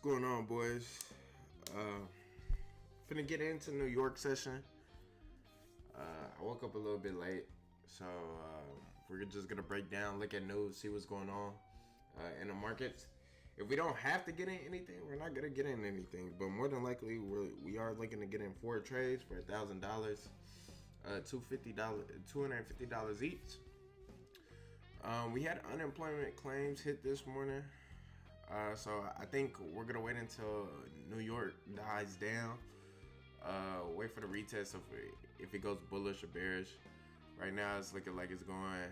going on, boys? Finna get into New York session. I woke up a little bit late, so we're just gonna break down, look at news, see what's going on in the markets. If we don't have to get in anything, we're not gonna get in anything. But more than likely, we are looking to get in 4 trades for $1,000, $250 each. We had unemployment claims hit this morning. So I think we're gonna wait until New York dies down. Wait for the retest of if it goes bullish or bearish. Right now, it's looking like it's going.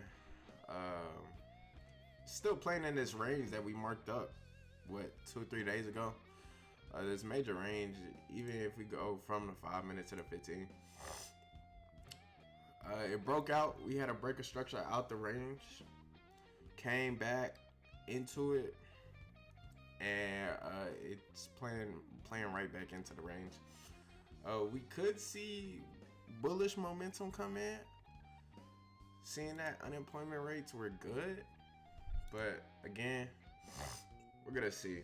Still playing in this range that we marked up, 2 or 3 days ago. This major range, even if we go from the 5 minutes to the 15. It broke out. We had a break of structure out the range. Came back into it. And it's playing right back into the range. We could see bullish momentum come in. Seeing that unemployment rates were good, but again, we're gonna see.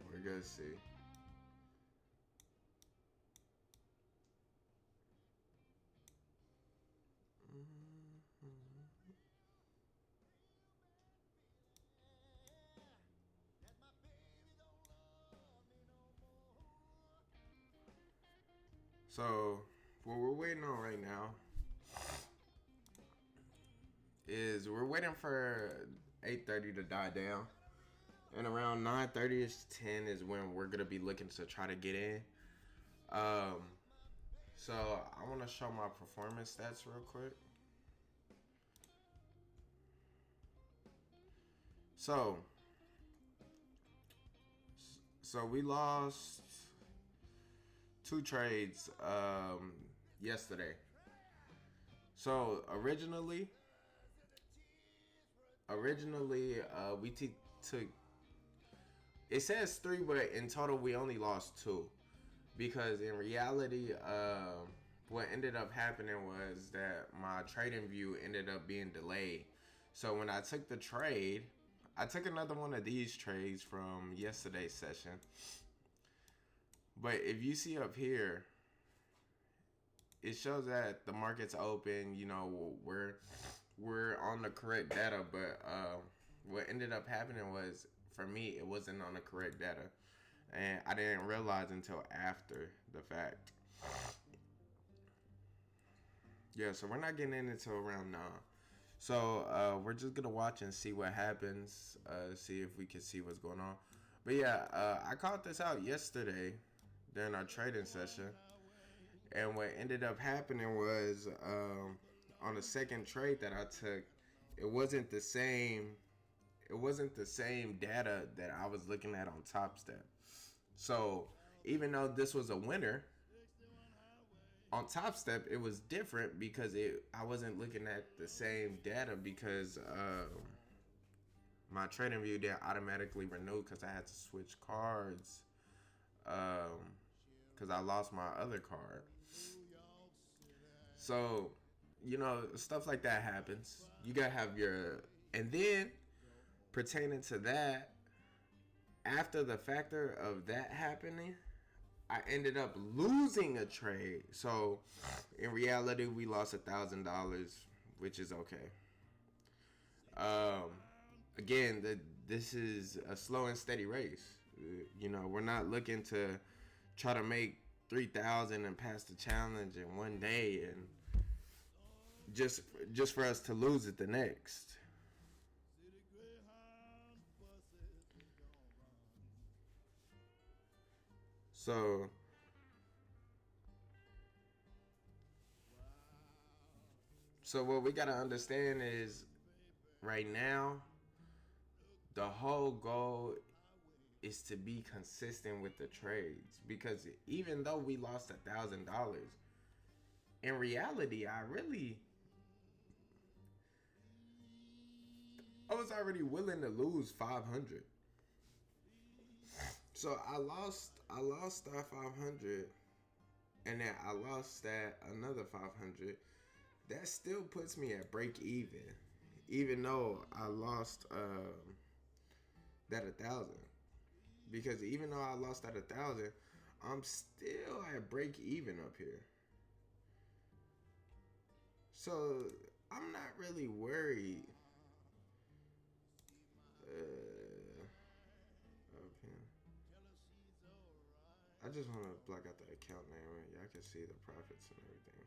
We're gonna see. So, what we're waiting on right now is we're waiting for 8:30 to die down. And around 9:30-ish, 10 is when we're going to be looking to try to get in. So, I want to show my performance stats real quick. So we lost 2 trades yesterday. So originally we took, it says 3, but in total we only lost 2, because in reality what ended up happening was that my trading view ended up being delayed. So when I took the trade, I took another one of these trades from yesterday's session. But if you see up here, it shows that the market's open. You know, we're on the correct data. But what ended up happening was, for me, it wasn't on the correct data, and I didn't realize until after the fact. Yeah, so we're not getting in until around 9. So we're just gonna watch and see what happens. See if we can see what's going on. But yeah, I caught this out yesterday during our trading session, and what ended up happening was on the second trade that I took, it wasn't the same data that I was looking at on Top Step. So even though this was a winner on Top Step, it was different because I wasn't looking at the same data, because my trading view didn't automatically renew because I had to switch cards. Because I lost my other card. So, you know, stuff like that happens. You gotta have your... And then, pertaining to that, after the factor of that happening, I ended up losing a trade. So, in reality, we lost $1,000, which is okay. Again, this is a slow and steady race. You know, we're not looking to try to make 3,000 and pass the challenge in one day, and just for us to lose it the next. So what we gotta understand is, right now, the whole goal is to be consistent with the trades, because even though we lost $1,000, in reality, I was already willing to lose 500. So I lost that 500, and then I lost that another 500. That still puts me at break even though I lost that 1,000. Because even though I lost that 1,000, I'm still at break even up here. So I'm not really worried. Okay. I just want to block out the account name. Y'all can see the profits and everything.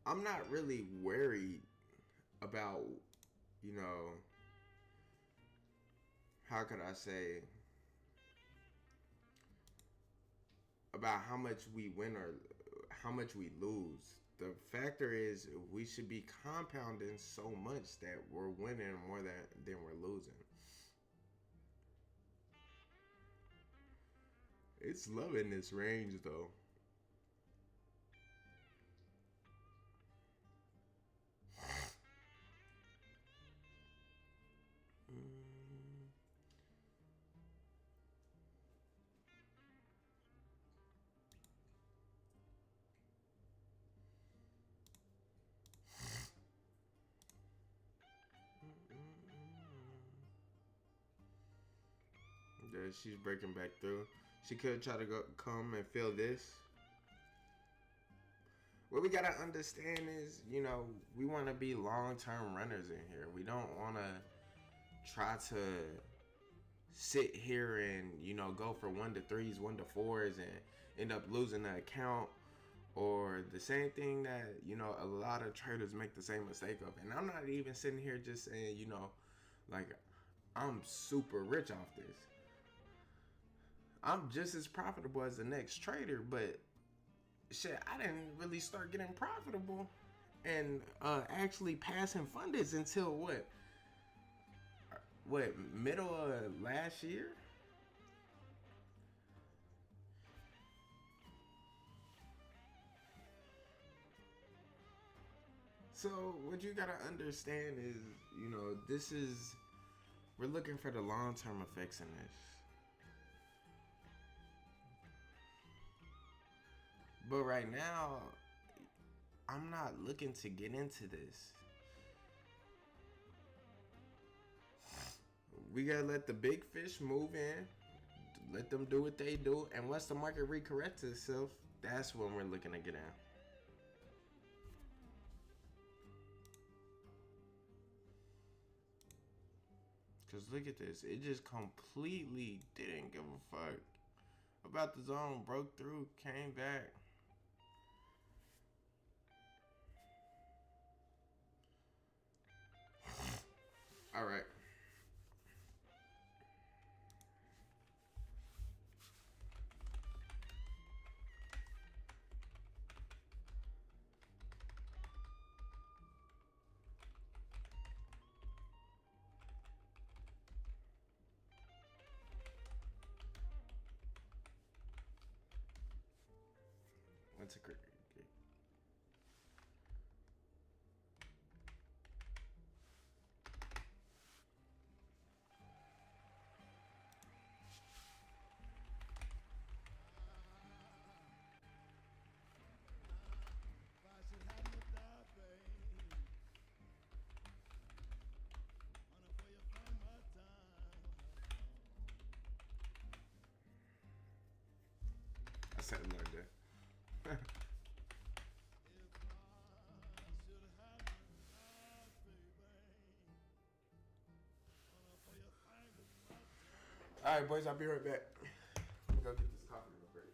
I'm not really worried about, you know, how could I say, about how much we win or how much we lose. The factor is we should be compounding so much that we're winning more than we're losing. It's loving this range though. Yeah, she's breaking back through. She could try to come and fill this. What we gotta understand is, you know, we want to be long-term runners in here. We don't want to try to sit here and, you know, go for 1 to 3s, 1 to 4s, and end up losing the account. Or the same thing that, you know, a lot of traders make the same mistake of. And I'm not even sitting here just saying, you know, like, I'm super rich off this. I'm just as profitable as the next trader, but shit, I didn't really start getting profitable and actually passing fundeds until what middle of last year. So what you gotta understand is, you know, we're looking for the long-term effects in this. But right now, I'm not looking to get into this. We gotta let the big fish move in, let them do what they do, and once the market recorrects itself, that's when we're looking to get in. Cause look at this, it just completely didn't give a fuck about the zone, broke through, came back. All right. That's a great. I said like that. All right, boys, I'll be right back. Let me go get this coffee real quick.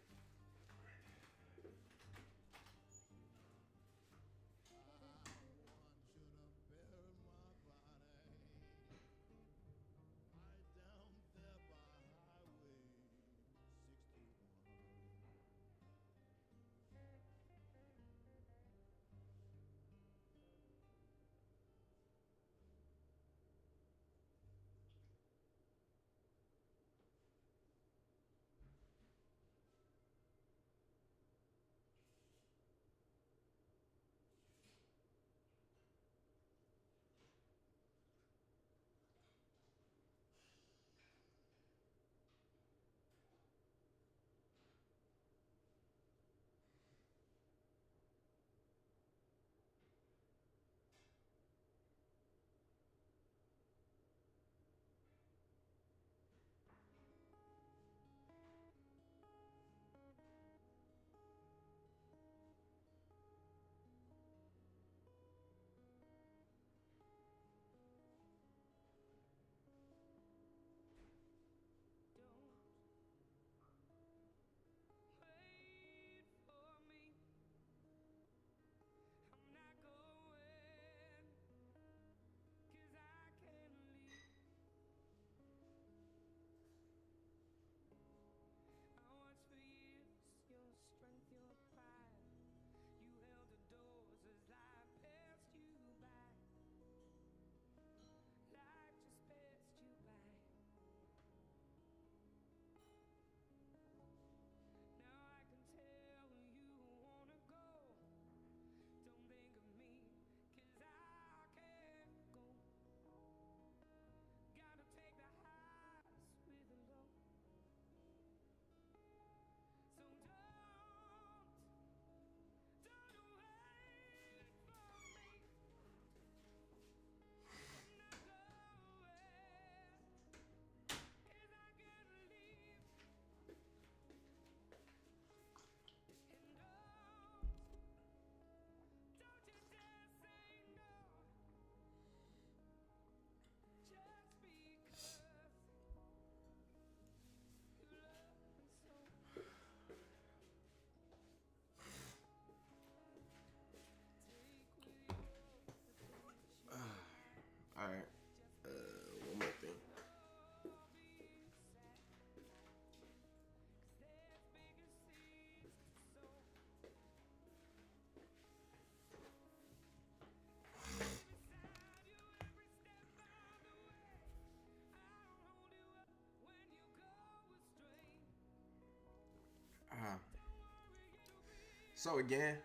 So again,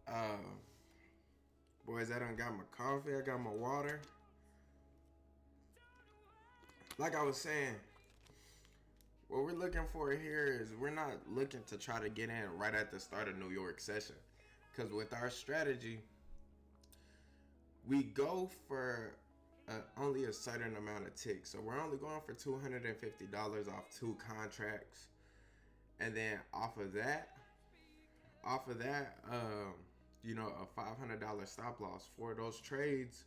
uh, boys, I done got my coffee. I got my water. Like I was saying, what we're looking for here is we're not looking to try to get in right at the start of New York session. Because with our strategy, we go for only a certain amount of ticks. So we're only going for $250 off 2 contracts. And then off of that, a $500 stop loss for those trades.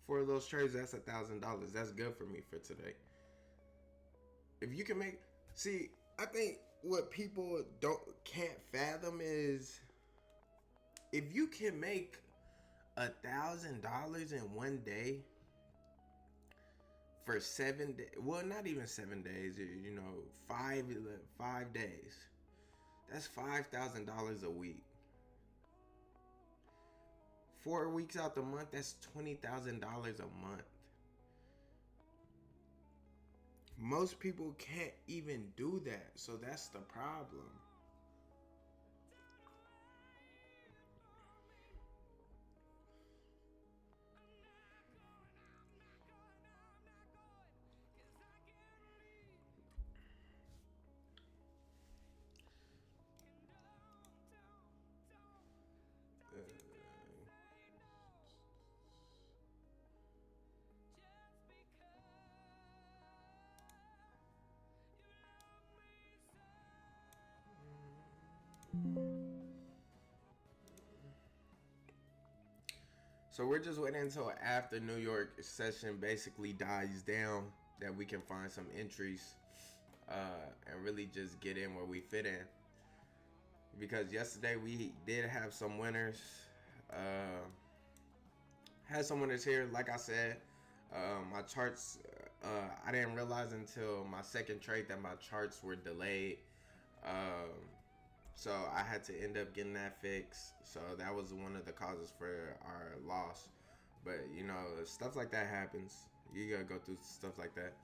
For those trades, that's $1,000. That's good for me for today. If you can make, see, I think what people can't fathom is if you can make $1,000 in one day for 7 days. Well, not even 7 days. 5 days. That's $5,000 a week. 4 weeks out the month, that's $20,000 a month. Most people can't even do that, so that's the problem. So we're just waiting until after New York session basically dies down that we can find some entries and really just get in where we fit in. Because yesterday we did have some winners. Had some winners here. Like I said, my charts, I didn't realize until my second trade that my charts were delayed. So I had to end up getting that fixed. So that was one of the causes for our loss. But stuff like that happens. You gotta go through stuff like that.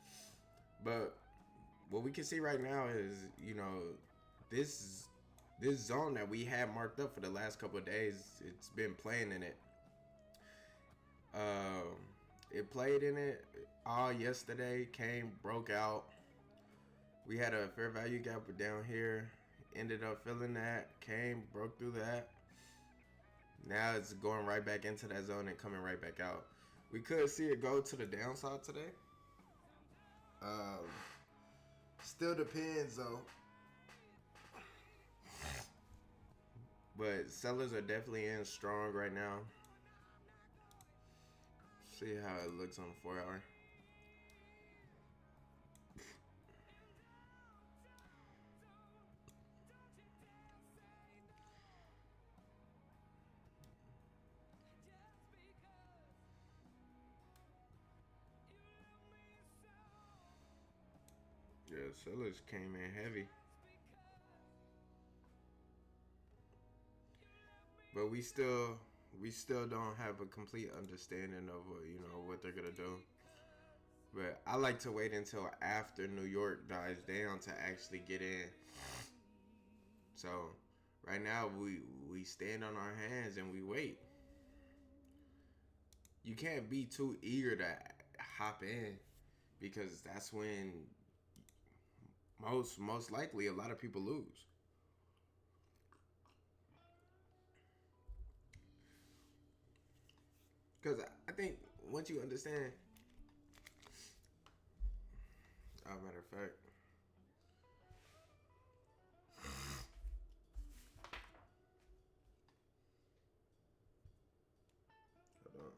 But what we can see right now is, this zone that we had marked up for the last couple of days, it's been playing in it. It played in it all yesterday, broke out. We had a fair value gap down here. Ended up filling that, broke through that. Now it's going right back into that zone and coming right back out. We could see it go to the downside today. Still depends though. But sellers are definitely in strong right now. See how it looks on the 4 hour. Yeah, sellers came in heavy. But we still don't have a complete understanding of what they're gonna do. But I like to wait until after New York dies down to actually get in. So right now we stand on our hands and we wait. You can't be too eager to hop in because that's when most likely a lot of people lose. Because I think once you understand, matter of fact, hold on.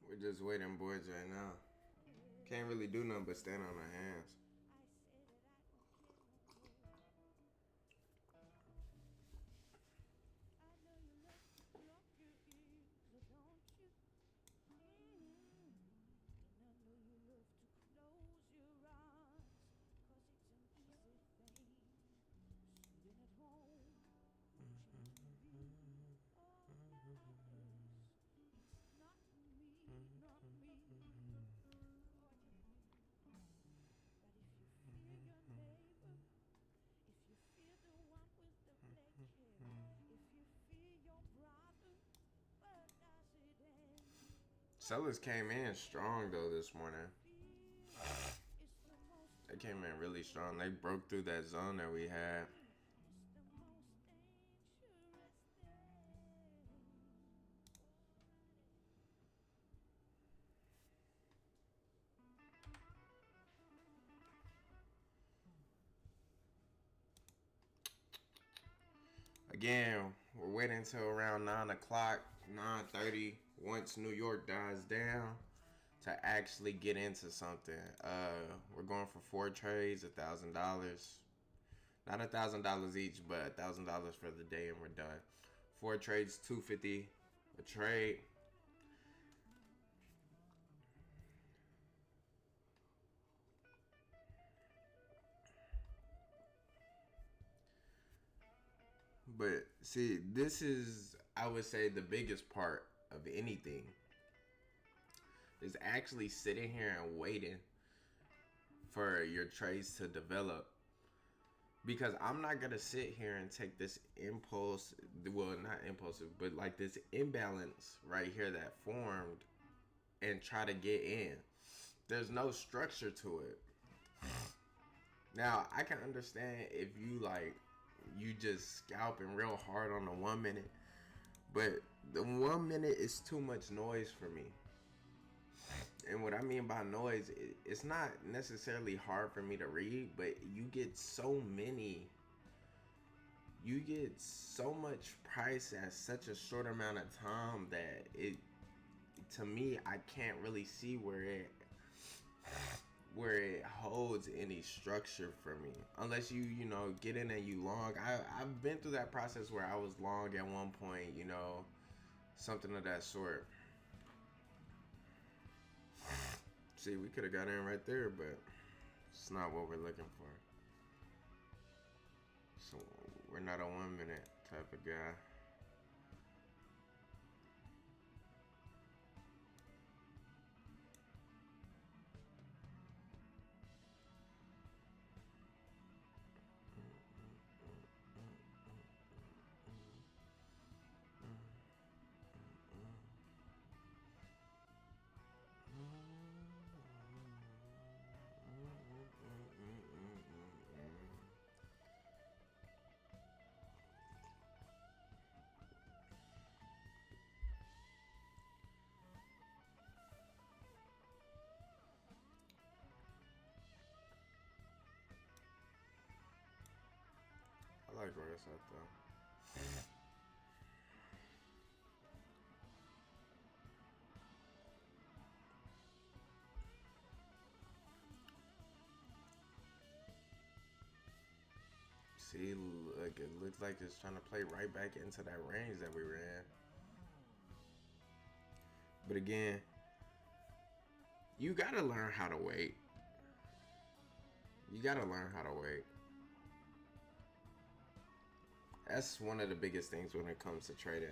We're just waiting boards right now. Can't really do nothing but stand on our hands. Sellers came in strong though this morning. They came in really strong. They broke through that zone that we had. Again, we're waiting until around 9 o'clock, 9:30, once New York dies down, to actually get into something. We're going for 4 trades, $1,000. Not $1,000 each, but $1,000 for the day, and we're done. 4 trades, $250 a trade. But see, this is, I would say, the biggest part of anything is actually sitting here and waiting for your trades to develop. Because I'm not going to sit here and take this impulse, well, not impulsive, but like this imbalance right here that formed and try to get in. There's no structure to it. Now, I can understand if you just scalping real hard on the 1 minute, but the 1 minute is too much noise for me. And what I mean by noise, it's not necessarily hard for me to read, but you get so much price at such a short amount of time that to me, I can't really see where it holds any structure for me, unless you get in and you long. I've been through that process where I was long at one point, something of that sort. See, we could have got in right there, but it's not what we're looking for. So we're not a 1 minute type of guy. I like where it's at though. See, look, it looks like it's trying to play right back into that range that we were in. But again, you gotta learn how to wait. You gotta learn how to wait. That's one of the biggest things when it comes to trading.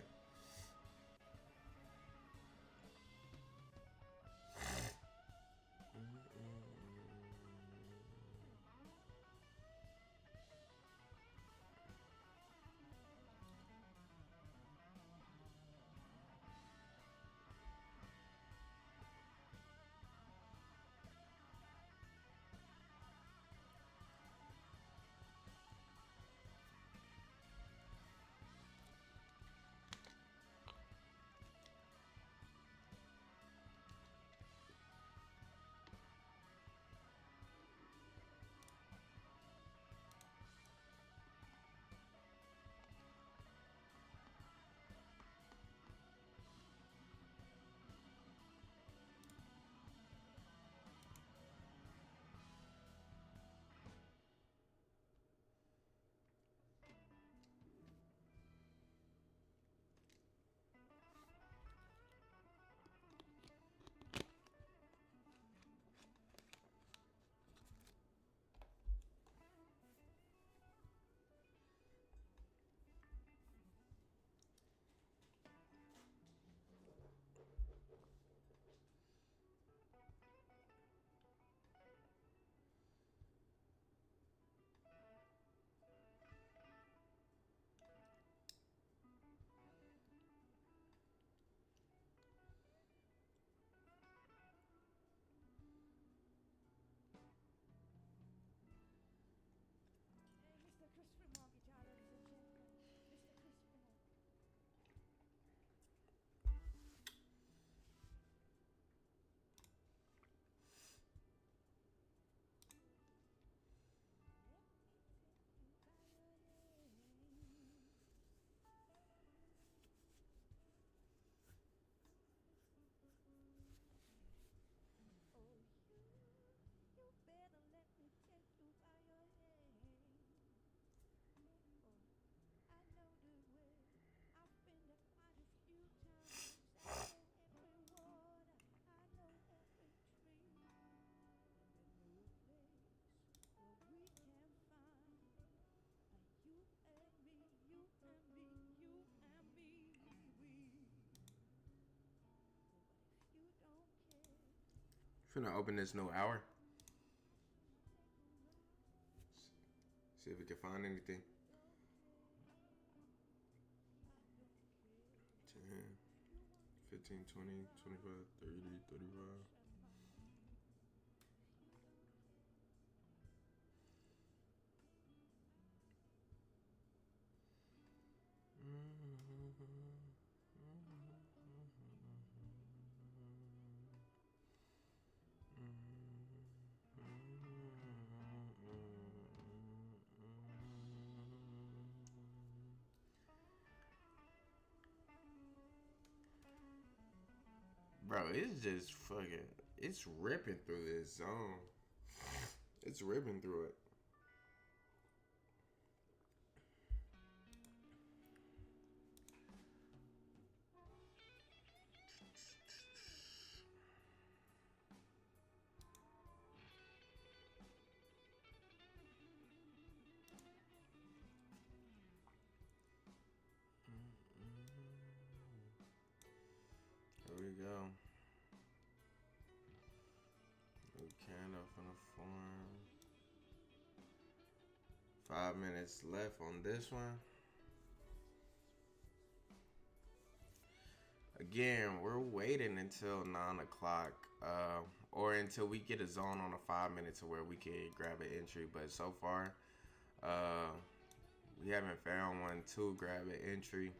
Finna open this new hour. See if we can find anything. 10, 15, 20, 25, 30, 35. Bro, it's just fucking. It's ripping through this zone. It's ripping through it. Here we go. New candle finna form. 5 minutes left on this one. Again, we're waiting until 9 o'clock, or until we get a zone on a 5 minute to where we can grab an entry. But so far, we haven't found one to grab an entry.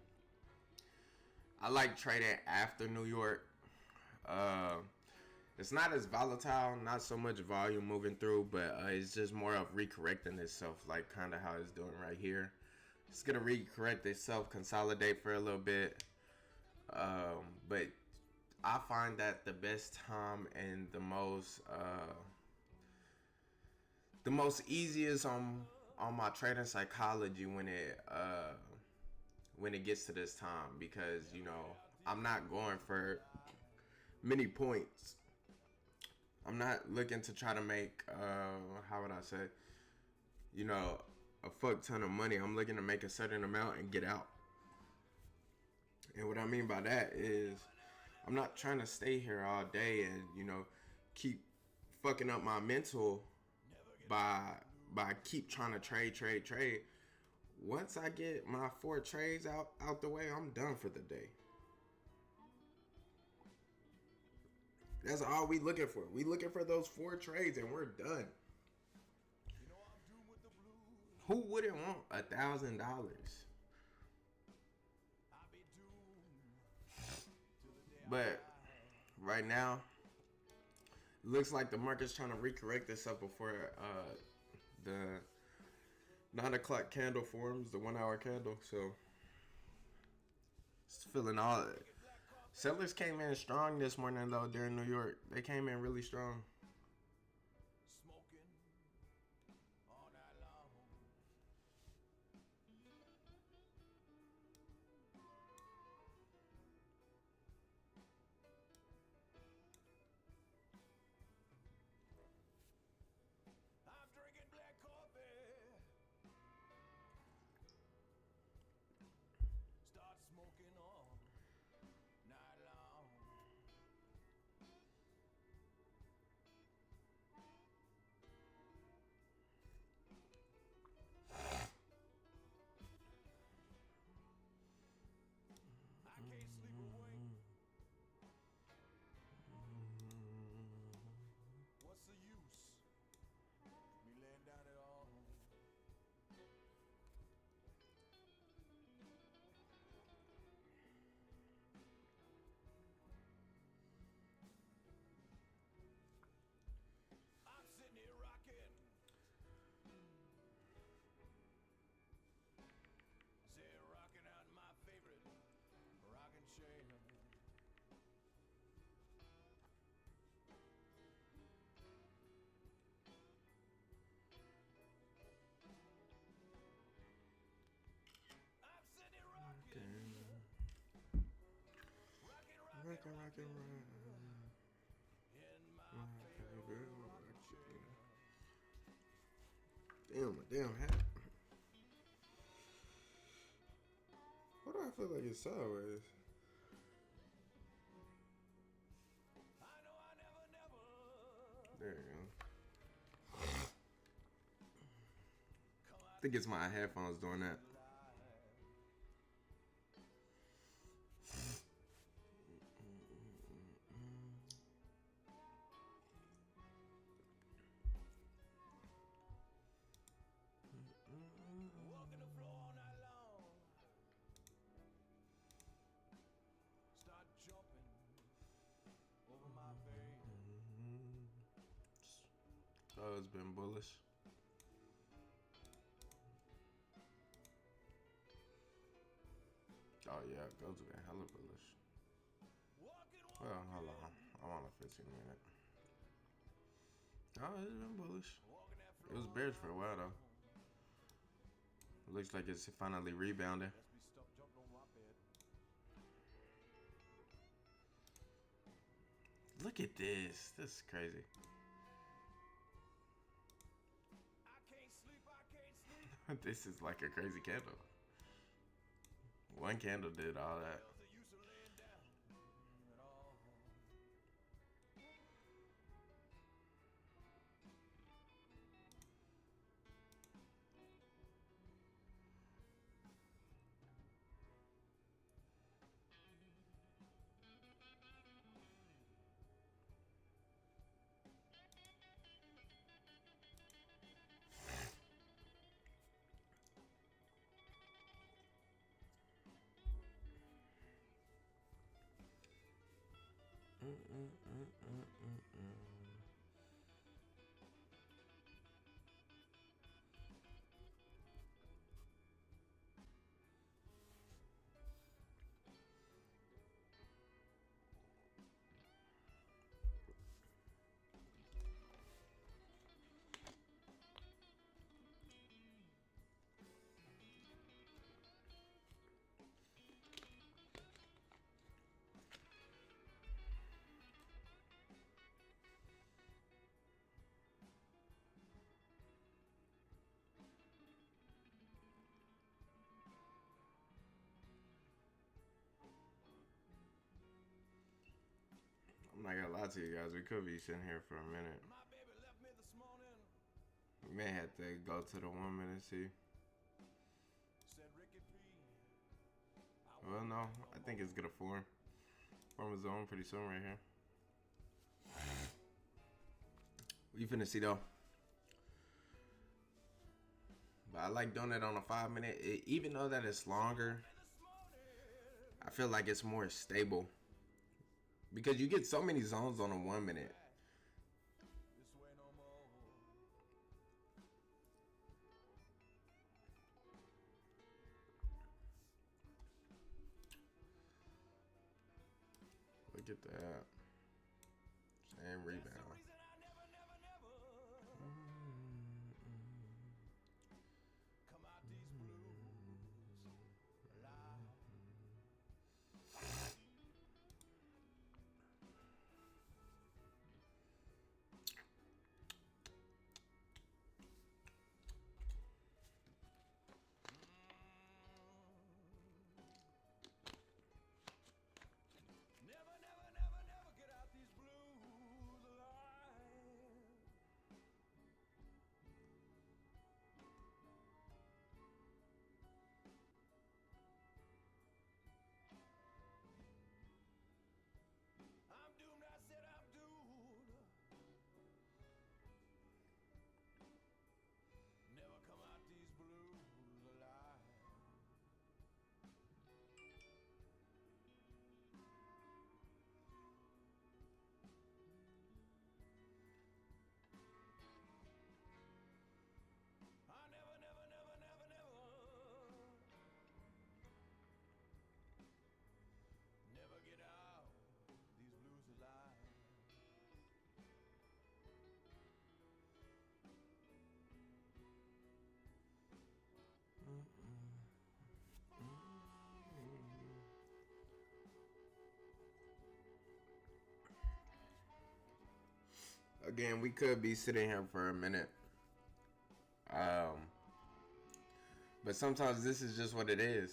I like trading after New York. It's not as volatile, not so much volume moving through, but it's just more of recorrecting itself, like kind of how it's doing right here. It's gonna recorrect itself, consolidate for a little bit, but I find that the best time and the most easiest on on my trading psychology when it gets to this time, because I'm not going for many points. I'm not looking to try to make how would I say, a fuck ton of money. I'm looking to make a certain amount and get out. And what I mean by that is I'm not trying to stay here all day and keep fucking up my mental by keep trying to trade. Once I get my 4 trades out the way, I'm done for the day. That's all we looking for. We looking for those 4 trades and we're done. Who wouldn't want $1,000? But right now, it looks like the market's trying to recorrect itself before the 9 o'clock candle forms, the 1 hour candle. So it's feeling all. Sellers came in strong this morning though during New York. They came in really strong. Rockin'. Damn hat. Why do I feel like it's sideways? There you go. I think it's my headphones doing that. Oh, it's been bullish. Oh yeah, those have been hella bullish. Well, hold on. I'm on a 15-minute. Oh, it's been bullish. It was bearish for a while though. Looks like it's finally rebounding. Look at this. This is crazy. This is like a crazy candle. One candle did all that. I gotta lie to you guys. We could be sitting here for a minute. We may have to go to the 1 minute see. Well, no, I think it's gonna form a zone pretty soon right here. We finna see though. But I like doing it on a 5 minute. Even though that it's longer, I feel like it's more stable. Because you get so many zones on a 1 minute. Look at that. Same rebound. Again, we could be sitting here for a minute. But sometimes this is just what it is.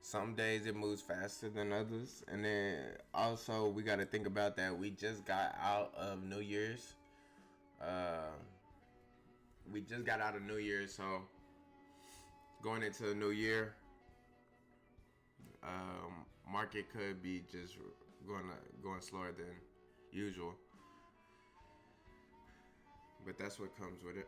Some days it moves faster than others. And then also we got to think about that we just got out of New Year's. We just got out of New Year's, so going into the new year, market could be just going slower than usual. But that's what comes with it.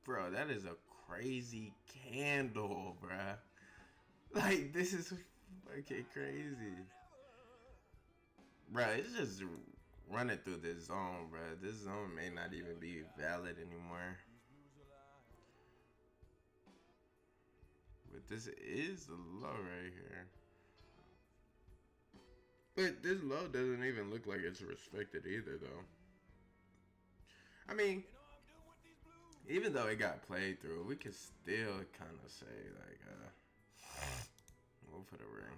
Bro, that is a crazy candle, bruh. Like, this is fucking crazy. Bruh, it's just running through this zone, bruh. This zone may not even be valid anymore. But this is the low right here. But this low doesn't even look like it's respected either, though. I mean, even though it got played through, we can still kind of say, like, we'll put a ring.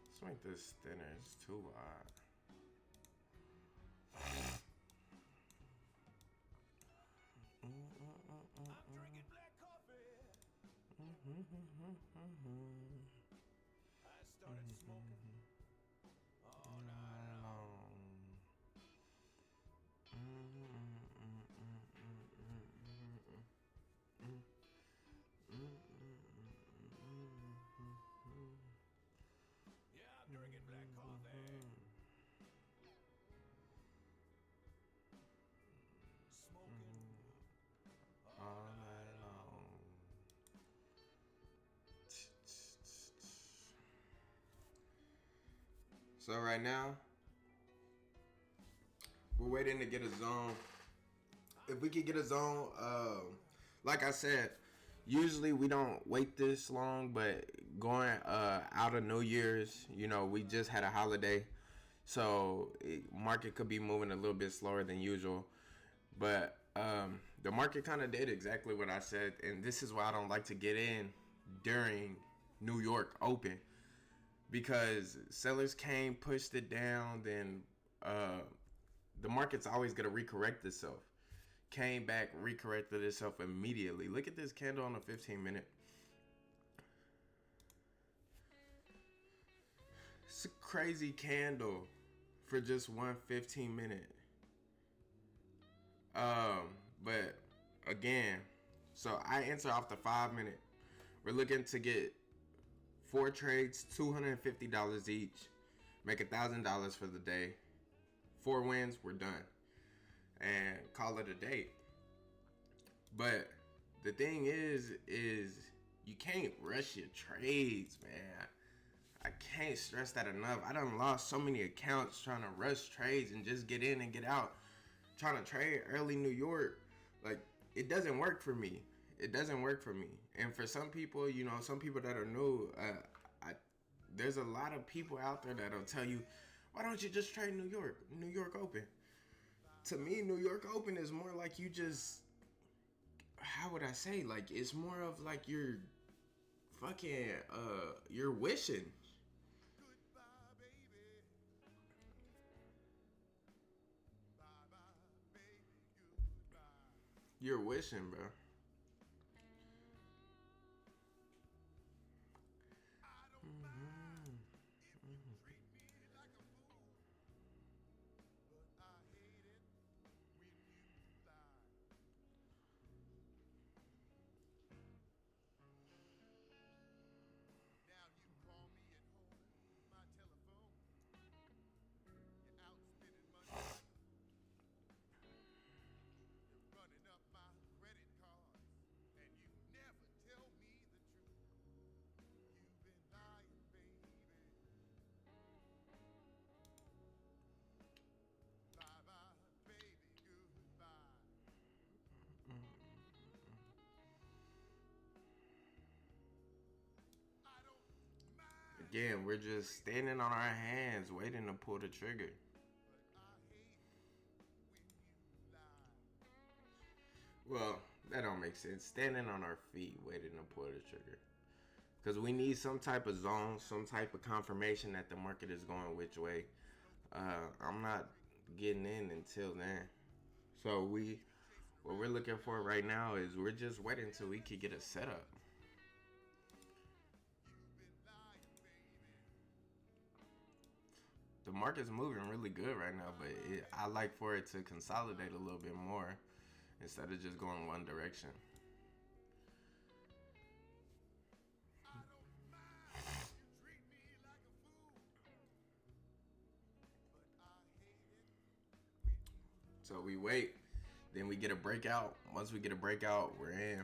Let's make this thinner. It's too wide. I started smoking all night long. Yeah, I'm drinking black coffee. Smoking all night long. So right now, we're waiting to get a zone. If we could get a zone, like I said, usually we don't wait this long, but going out of New Year's, we just had a holiday, so market could be moving a little bit slower than usual. But the market kind of did exactly what I said, and this is why I don't like to get in during New York Open, because sellers came, pushed it down, then the market's always gonna recorrect itself. Came back, recorrected itself immediately. Look at this candle on the 15-minute. It's a crazy candle for just one 15-minute. But again, so I enter off the 5-minute. We're looking to get 4 trades, $250 each, make $1,000 for the day. 4 wins, we're done, and call it a day. But the thing is you can't rush your trades, man. I can't stress that enough. I done lost so many accounts trying to rush trades and just get in and get out. Trying to trade early New York, like, it doesn't work for me. It doesn't work for me. And for some people, some people that are new, there's a lot of people out there that'll tell you, why don't you just trade New York Open? To me, New York Open is more like you just, how would I say? Like, it's more of like you're fucking, you're wishing. You're wishing, bro. Again, we're just standing on our hands waiting to pull the trigger. Well, that don't make sense. Standing on our feet waiting to pull the trigger. Because we need some type of zone, some type of confirmation that the market is going which way. I'm not getting in until then. So what we're looking for right now is we're just waiting until we can get a setup. The market's moving really good right now, but I like for it to consolidate a little bit more instead of just going one direction. So we wait, then we get a breakout. Once we get a breakout, we're in.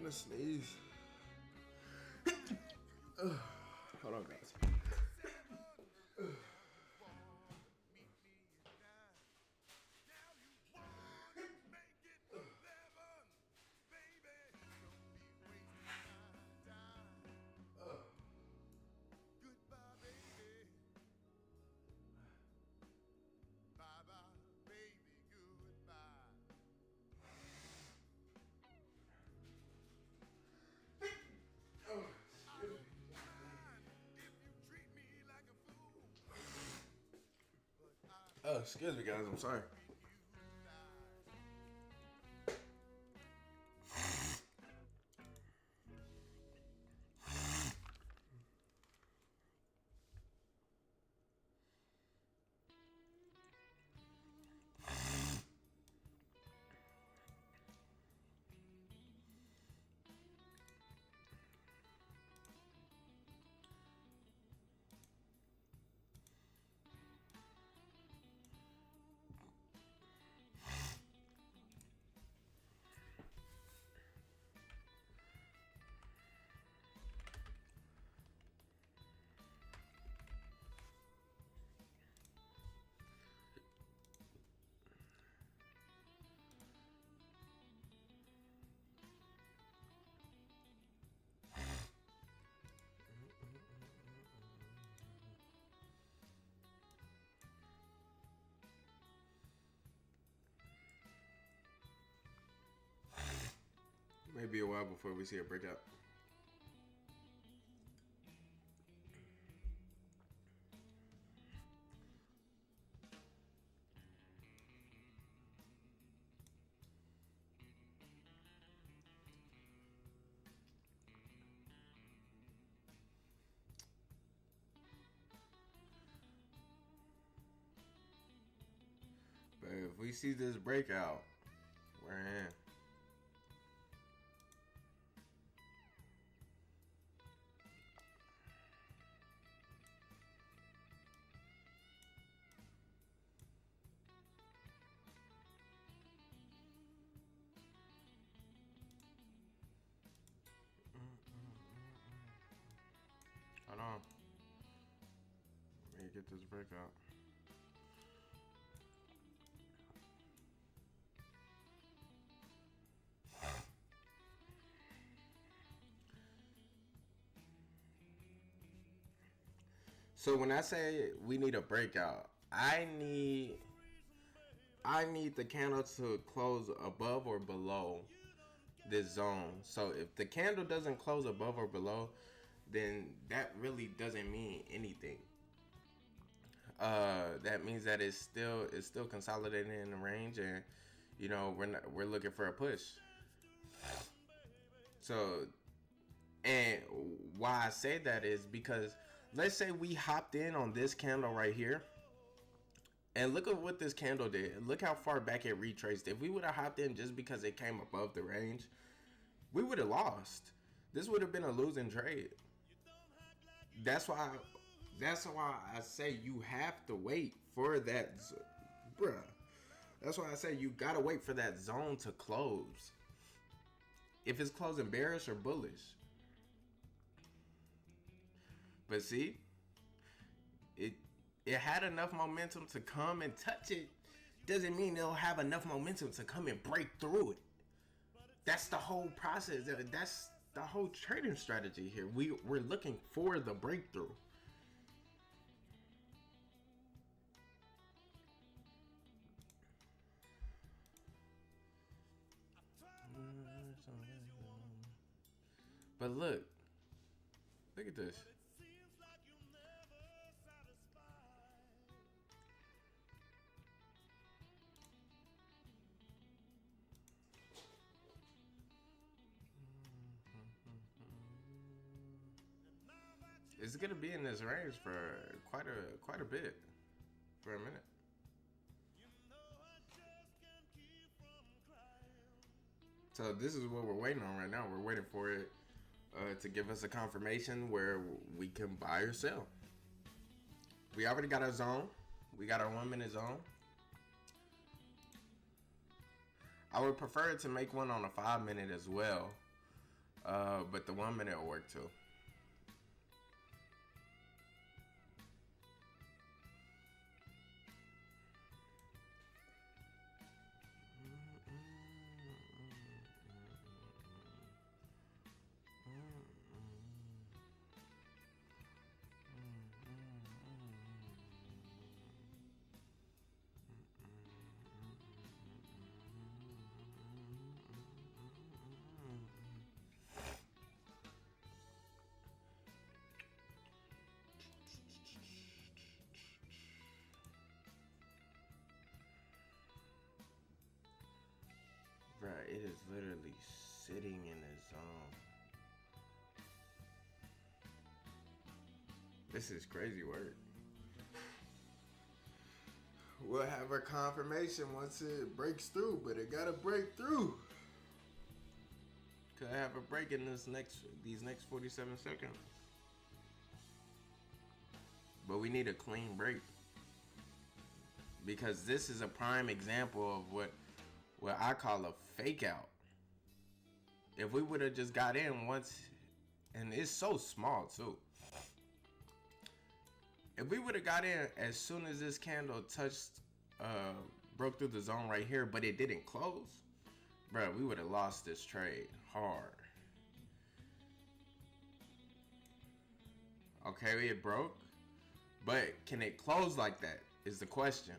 gonna sneeze. Hold on, guys. Oh, excuse me, guys. I'm sorry. Maybe a while before we see a breakout. But if we see this breakout, we're in. Hold on. Let me get this breakout. So when I say we need a breakout, I need the candle to close above or below this zone. So if the candle doesn't close above or below, then that really doesn't mean anything. That means that it's still consolidating in the range, and we're looking for a push. So, and why I say that is because let's say we hopped in on this candle right here, and look at what this candle did. Look how far back it retraced. If we would have hopped in just because it came above the range, we would have lost. This would have been a losing trade. That's why I say you have to wait for that, bruh. That's why I say you gotta wait for that zone to close. If it's closing bearish or bullish. But see, it had enough momentum to come and touch it. Doesn't mean it'll have enough momentum to come and break through it. That's the whole process. That's the whole trading strategy here. We're looking for the breakthrough. But look at this. It's gonna be in this range for quite a bit, for a minute. So this is what we're waiting on right now. We're waiting for it to give us a confirmation where we can buy or sell. We already got our zone. We got our 1 minute zone. I would prefer to make one on a 5 minute as well. But the 1 minute will work too. Bruh, it is literally sitting in a zone. This is crazy work. We'll have our confirmation once it breaks through, but it gotta break through. Could I have a break in these next 47 seconds? But we need a clean break. Because this is a prime example of what I call a fake out. If we would have just got in once, and it's so small too. If we would have got in as soon as this candle touched, broke through the zone right here, but it didn't close, bro, we would have lost this trade hard. Okay, it broke, but can it close like that is the question.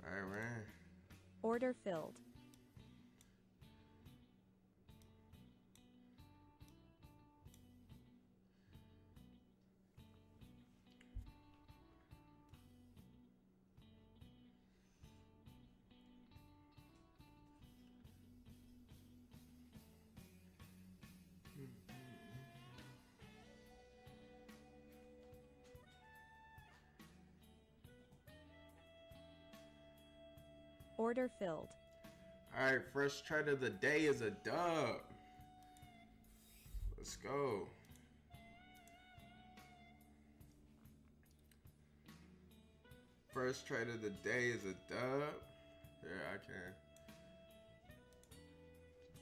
All right, man. Order filled. Order filled. All right, first trade of the day is a dub. Let's go. First trade of the day is a dub. Yeah, I can.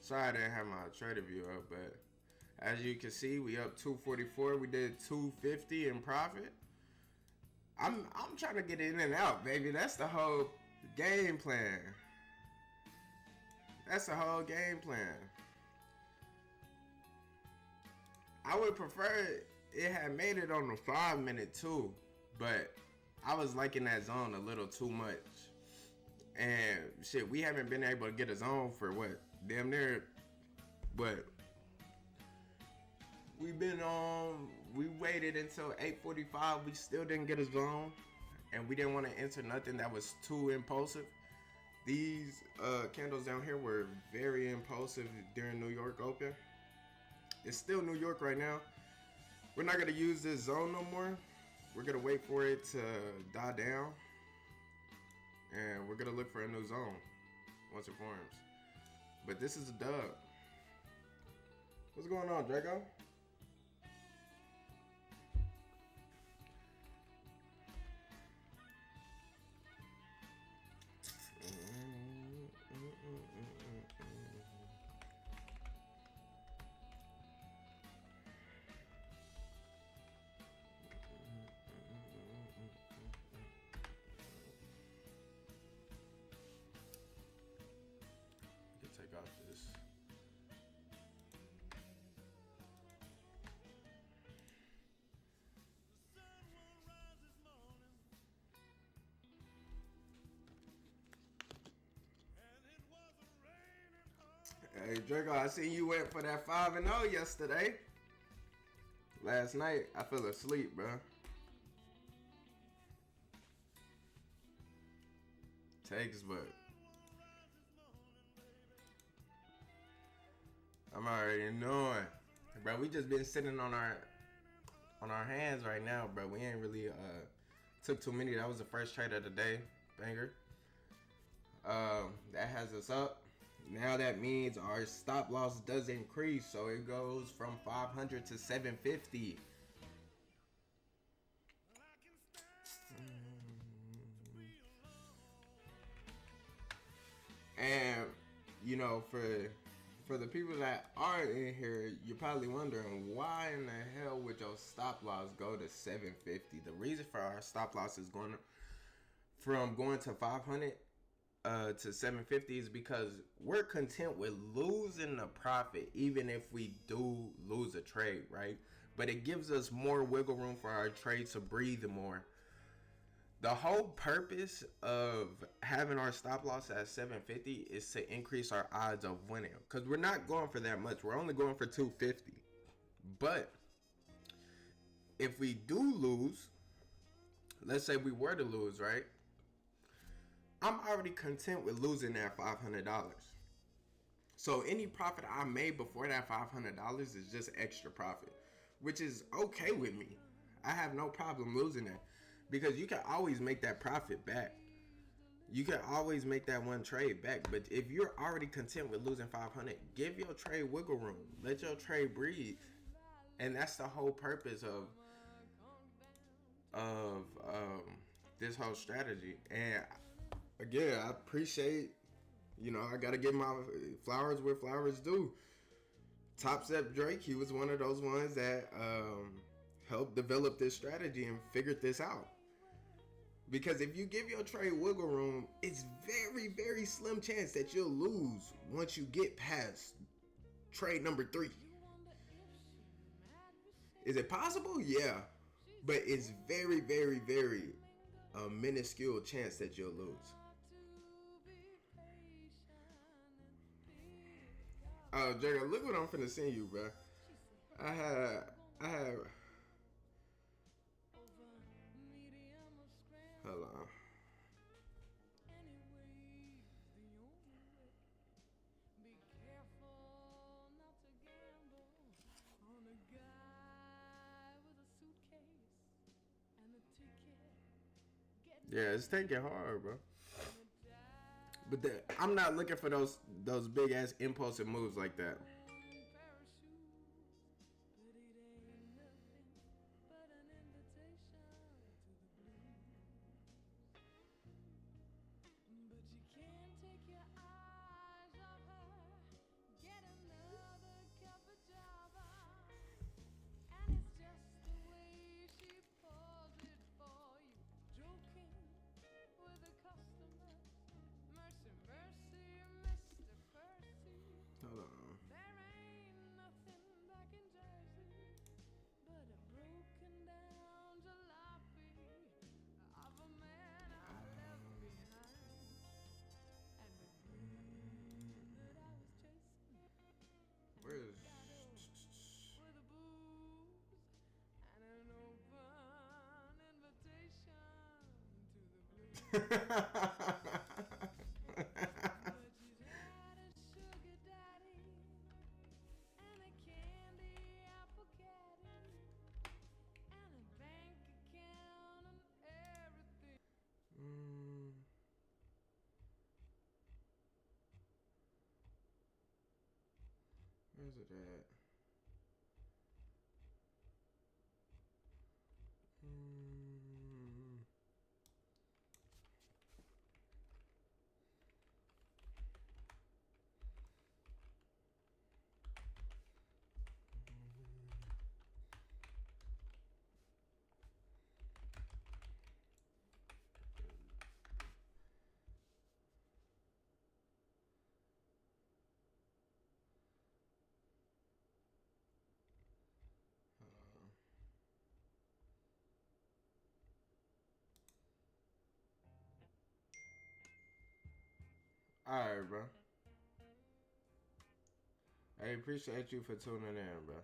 Sorry I didn't have my trader view up, but as you can see, we up 244. We did 250 in profit. I'm trying to get in and out, baby. That's the whole game plan. That's the whole game plan. I would prefer it had made it on the 5 minute too, but I was liking that zone a little too much. And shit, we haven't been able to get a zone for what? Damn near, but we've been on, we waited until 8:45. We still didn't get a zone. And we didn't want to enter nothing that was too impulsive. These candles down here were very impulsive during New York Open. It's still New York right now. We're not going to use this zone no more. We're going to wait for it to die down. And we're going to look for a new zone once it forms. But this is a dub. What's going on, Draco? Take off this. Hey Draco, I seen you went for that 5-0 yesterday. Last night, I fell asleep, bro. Textbook. I'm already knowing, bro. We just been sitting on our hands right now, bro. We ain't really took too many. That was the first trade of the day, banger. That has us up. Now that means our stop loss does increase, so it goes from 500 to 750. And you know, for the people that are in here, you're probably wondering why in the hell would your stop loss go to 750? The reason for our stop loss is going to 500 to 750 is because we're content with losing the profit even if we do lose a trade, right? But it gives us more wiggle room for our trade to breathe more. The whole purpose of having our stop loss at 750 is to increase our odds of winning, because we're not going for that much. We're only going for 250. But if we do lose, let's say we were to lose, right? I'm already content with losing that $500. So any profit I made before that $500 is just extra profit, which is okay with me. I have no problem losing that, because you can always make that profit back. You can always make that one trade back. But if you're already content with losing 500, give your trade wiggle room. Let your trade breathe. And that's the whole purpose of this whole strategy. And again, I appreciate, I got to give my flowers where flowers due. Top Step Drake, he was one of those ones that helped develop this strategy and figured this out. Because if you give your trade wiggle room, it's very, very slim chance that you'll lose once you get past trade number 3. Is it possible? Yeah. But it's very, very, very a minuscule chance that you'll lose. Oh, Jagger, look what I'm finna send you, bro. I have. Hold on. Yeah, it's taking hard, bro. But I'm not looking for those big ass impulsive moves like that. Hold on. Where's Where's it at? Alright, bro. I appreciate you for tuning in, bro.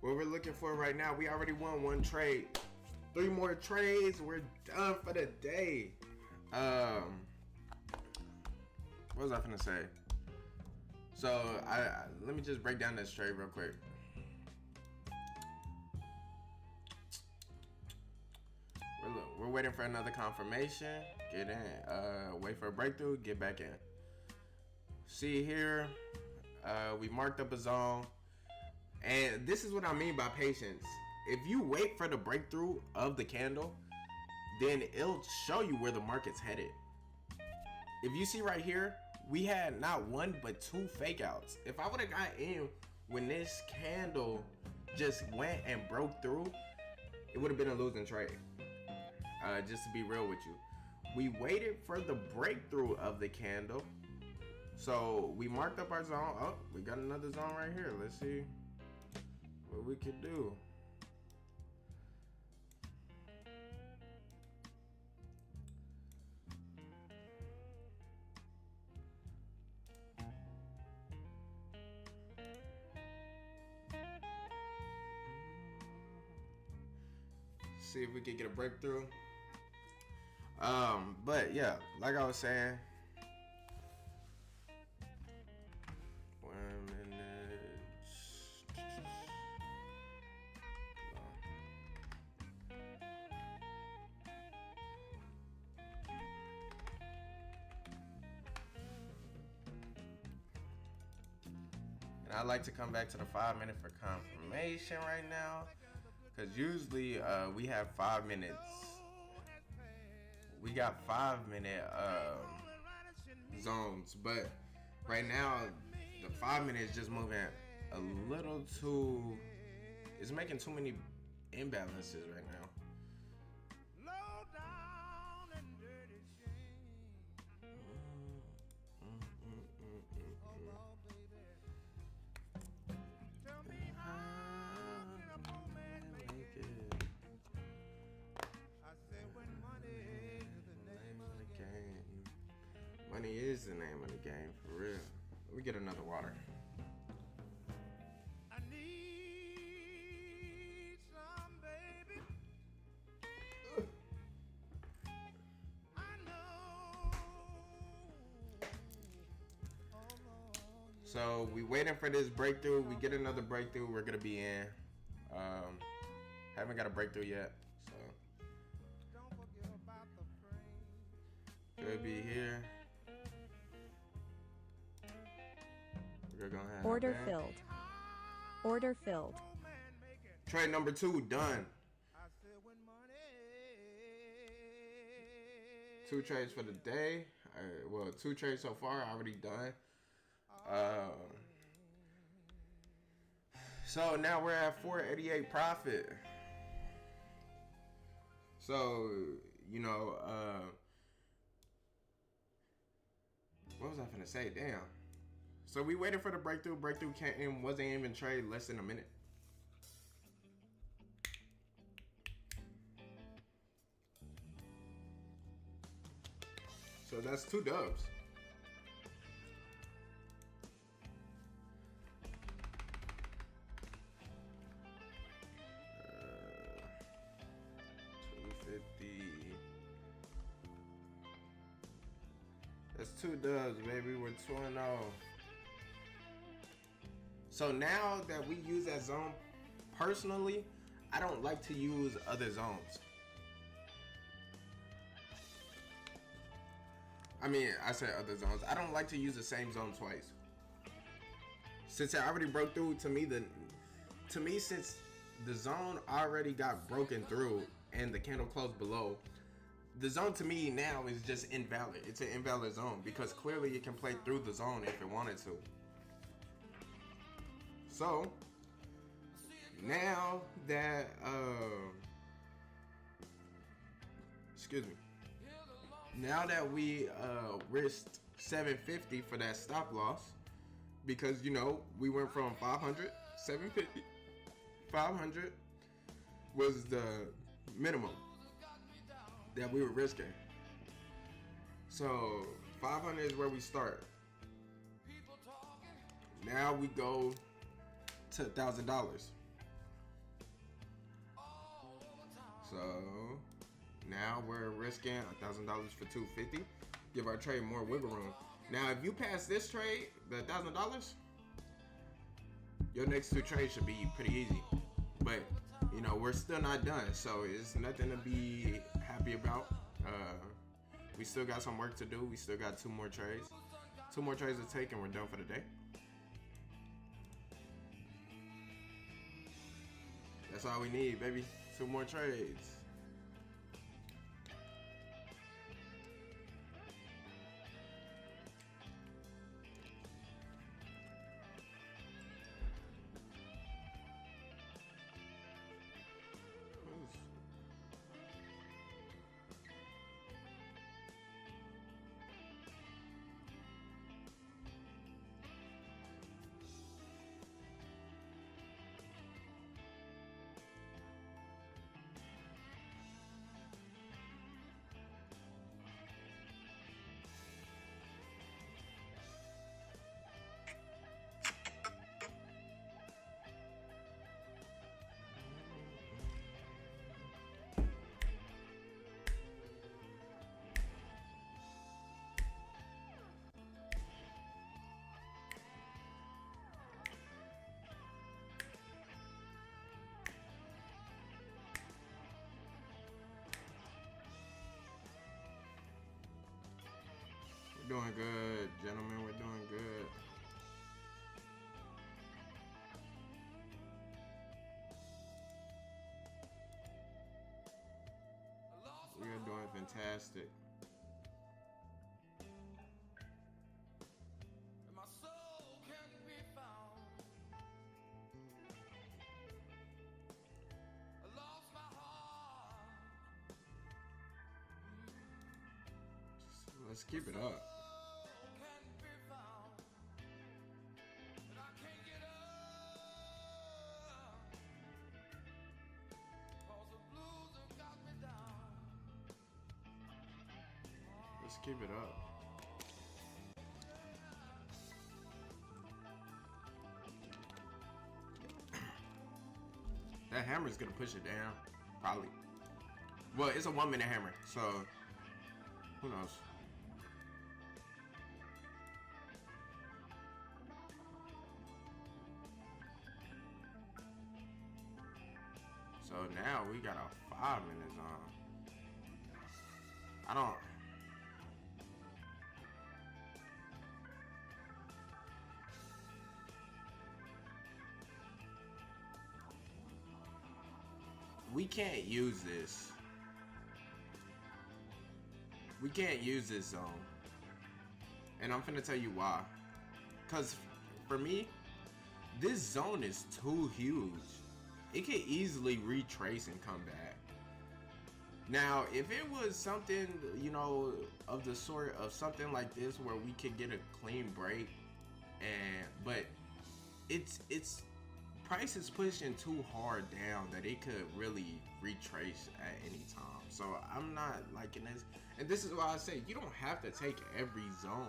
what we're looking for right now. We already won one trade. 3 more trades. We're done for the day. What was I finna say? So let me just break down this trade real quick. We're waiting for another confirmation. Get in. Wait for a breakthrough. Get back in. See here, we marked up a zone, and this is what I mean by patience. If you wait for the breakthrough of the candle, then it'll show you where the market's headed. If you see right here, we had not one but 2 fake outs. If I would have got in when this candle just went and broke through, it would have been a losing trade. Just to be real with you, we waited for the breakthrough of the candle. So we marked up our zone. Oh, we got another zone right here. Let's see what we could do. See if we could get a breakthrough. But yeah, like I was saying, 1 minute. And I like to come back to the 5 minute for confirmation right now, because usually we have 5 minutes. We got 5 minute zones, but right now the 5 minute is just moving a little too. It's making too many imbalances right now. Money is the name of the game, for real. We get another water. I need some, baby. I know. So we waiting for this breakthrough. We get another breakthrough, we're gonna be in. Haven't got a breakthrough yet, so could be here. Order filled. Order filled. Trade number 2 done. 2 trades for the day. Well, 2 trades so far already done. So now we're at 488 profit. So, you know, what was I finna say? Damn. So we waited for the breakthrough. Breakthrough came, wasn't even trade less than a minute. So that's 2 dubs. That's 2 dubs, baby. We're 2-0. So now that we use that zone, personally, I don't like to use other zones. I mean, I said other zones. I don't like to use the same zone twice. Since it already broke through, to me, since the zone already got broken through and the candle closed below, the zone to me now is just invalid. It's an invalid zone because clearly it can play through the zone if it wanted to. So now that excuse me, now that we risked 750 for that stop loss, because you know we went from 500, 750, 500 was the minimum that we were risking. So 500 is where we start. Now we go to $1,000. So now we're risking $1,000 for 250. Give our trade more wiggle room. Now, if you pass this trade, the $1,000, your next two trades should be pretty easy. But you know, we're still not done, so it's nothing to be happy about. We still got some work to do. We still got two more trades to take, and we're done for the day. That's all we need, baby. Two more trades. We're doing good, gentlemen. We're doing good. We are doing fantastic. Let's keep it up. Let's keep it up. That hammer's gonna push it down, probably. Well, it's a 1 minute hammer, so who knows? So now we got a 5 minute zone. I don't. We can't use this. We can't use this zone. And I'm finna tell you why. Cause for me, this zone is too huge. It could easily retrace and come back. Now, if it was something, you know, of the sort of something like this where we could get a clean break, but it's price is pushing too hard down that it could really retrace at any time. So I'm not liking this, and this is why I say you don't have to take every zone.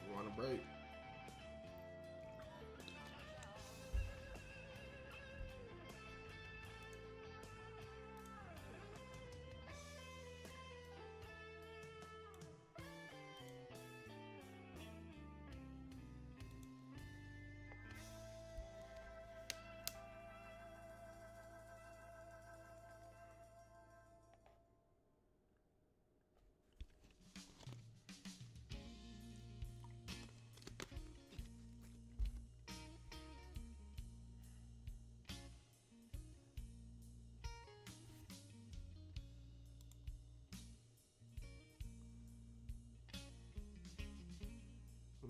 You want a break?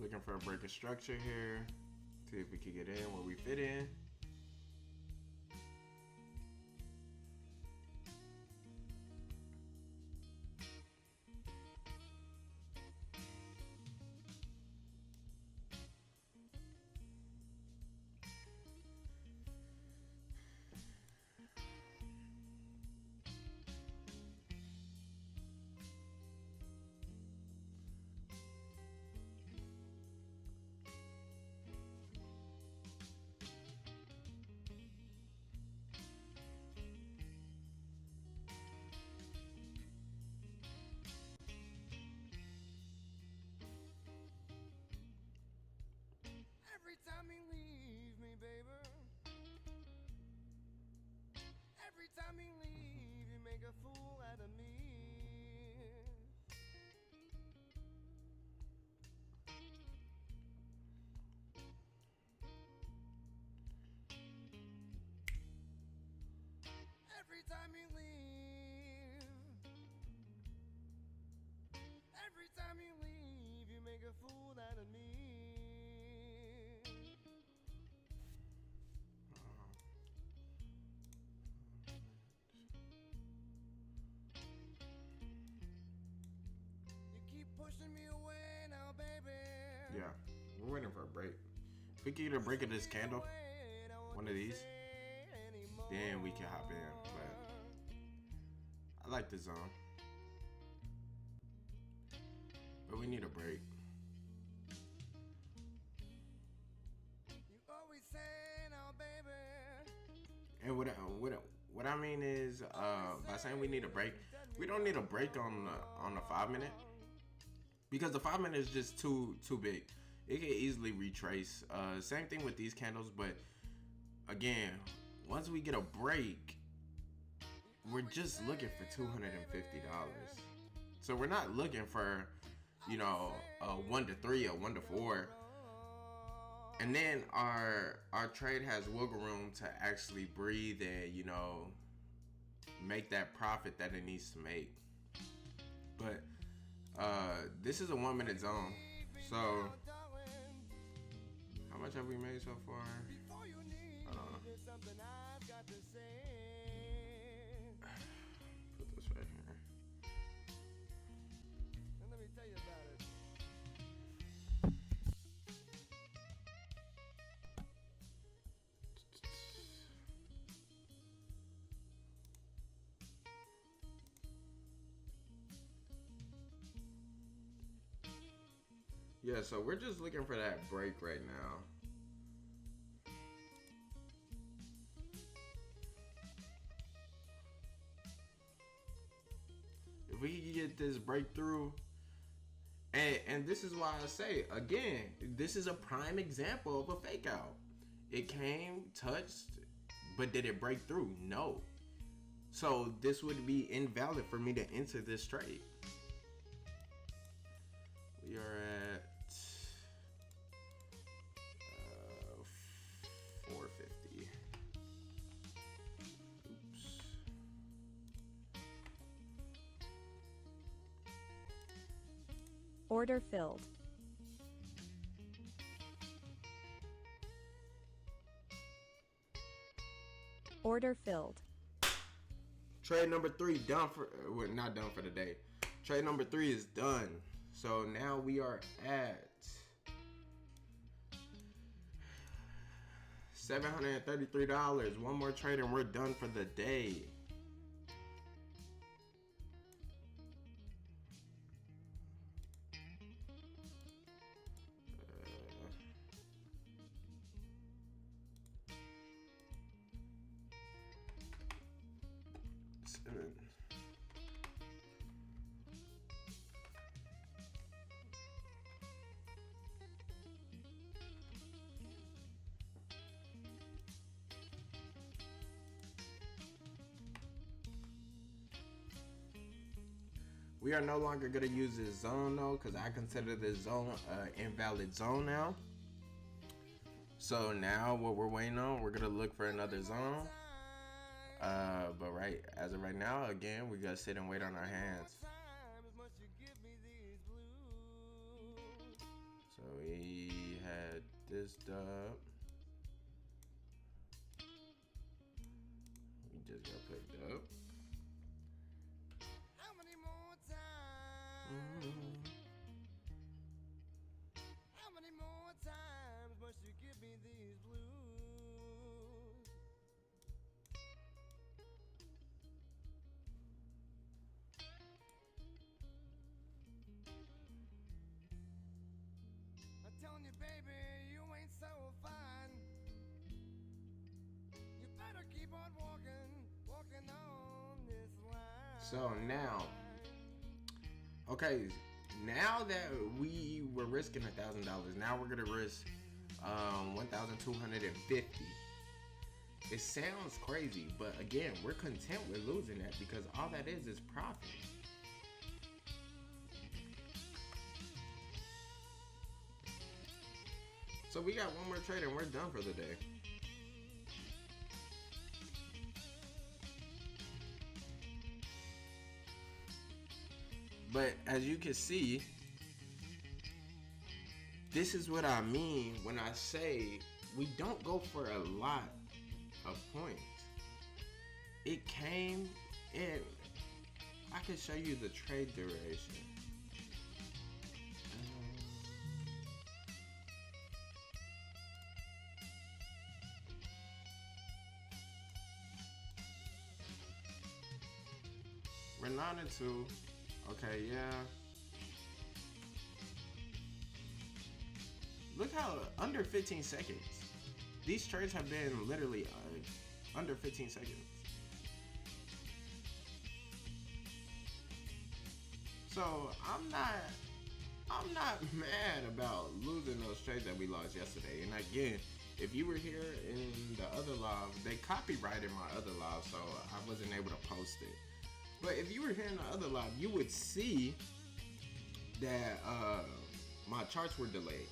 Looking for a break of structure here. See if we can get in where we fit in. Every time you leave me, baby. Every time you leave, you make a fool out of me. Every time you leave. Every time you leave, you make a fool out of me. Pushing me away now, baby. Yeah, we're waiting for a break. If we can get a break of this candle, one of these, then we can hop in. But I like the zone, but we need a break. You always say now, baby. And what I mean is, by saying we need a break, we don't need a break on the 5 minute. Because the 5 minute is just too big. It can easily retrace. Same thing with these candles, but again, once we get a break, we're just looking for $250. So we're not looking for, you know, a 1 to 3 or 1 to 4. And then our trade has wiggle room to actually breathe and, you know, make that profit that it needs to make. But this is a 1 minute zone. So how much have we made so far? I don't know. Put this right here. Let me tell you about it. Yeah, so we're just looking for that break right now. If we can get this breakthrough, and this is why I say, again, this is a prime example of a fake out. It came, touched, but did it break through? No. So this would be invalid for me to enter this trade. We are at 450. Oops. Order filled. Order filled. Trade number 3 done for, well, not done for the day. Trade number 3 is done. So now we are at $733. One more trade and we're done for the day. We are no longer going to use this zone though, because I consider this zone invalid zone now. So now what we're waiting on, we're going to look for another zone. But as of right now, again, we got to sit and wait on our hands. So we had this dub. We just got picked up. How many more times? How many more times must you give me these blues? I'm telling you, baby, you ain't so fine. You better keep on walking, walking on this line. So now, okay, now that we were risking $1,000, now we're gonna risk 1,250. It sounds crazy, but again, we're content with losing that because all that is profit. So we got one more trade and we're done for the day. But as you can see, this is what I mean when I say we don't go for a lot of points. It came in. I can show you the trade duration. We're 9-2. Okay, yeah. Look how under 15 seconds. These trades have been literally under 15 seconds. So I'm not mad about losing those trades that we lost yesterday. And again, if you were here in the other live, they copyrighted my other live, so I wasn't able to post it. But if you were here in the other live, you would see that my charts were delayed.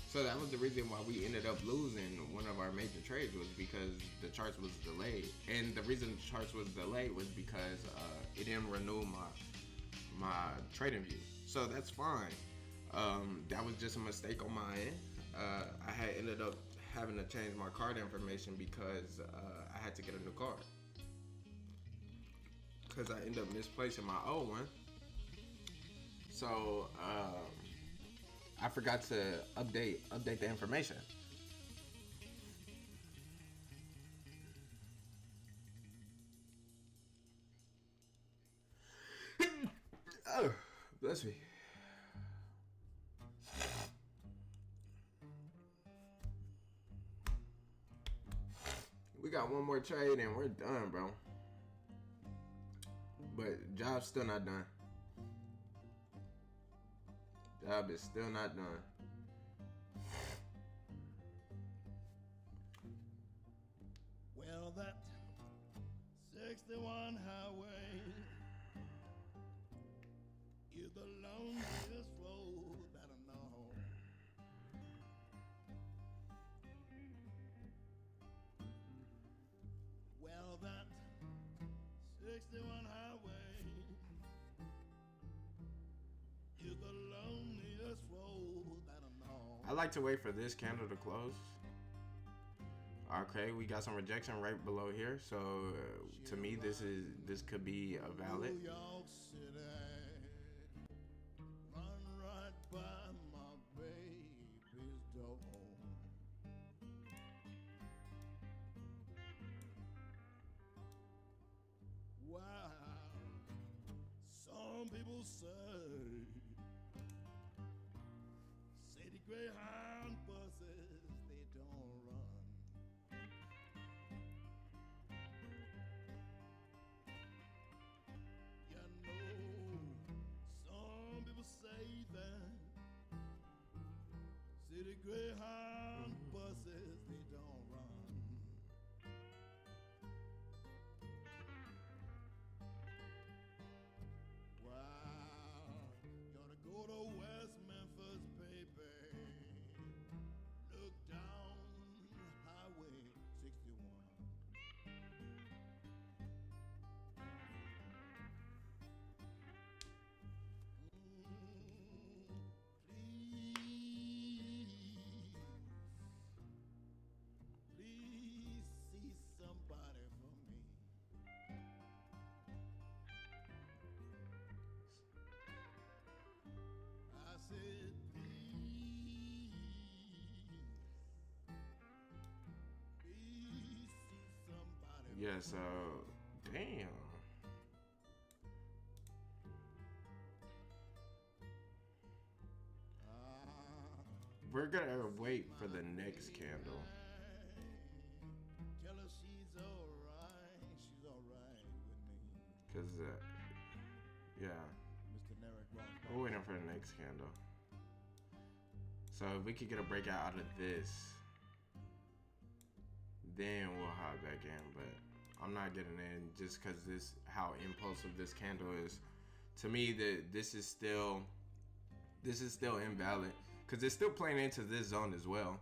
So that was the reason why we ended up losing one of our major trades, was because the charts was delayed. And the reason the charts was delayed was because it didn't renew my trading view. So that's fine. That was just a mistake on my end. I had ended up having to change my card information because I had to get a new card. Because I ended up misplacing my old one. So I forgot to update the information. Oh, bless me. We got one more trade and we're done, bro. But job's still not done. Job is still not done. Well, that 61 highway is the loneliest road that I know. Well, that 61 highway is the loneliest road that I know. I like to wait for this candle to close. Okay, we got some rejection right below here, so to me this could be a valid. New York City, run right by my baby's door. Wow, some people say city Greyhound buses, they don't run. You know, some people say that city Greyhound buses, they don't run. Wow, gotta go to West Memphis, baby. Look down Highway 61. Yeah, so damn. We're gonna wait for the next candle. Tell her she's alright. She's alright with me. Cause yeah, Mr. Narek Ross. we're waiting for the next candle. So if we could get a breakout out of this, then we'll hop back in. But I'm not getting in just because this how impulsive this candle is. To me, this is still invalid because it's still playing into this zone as well.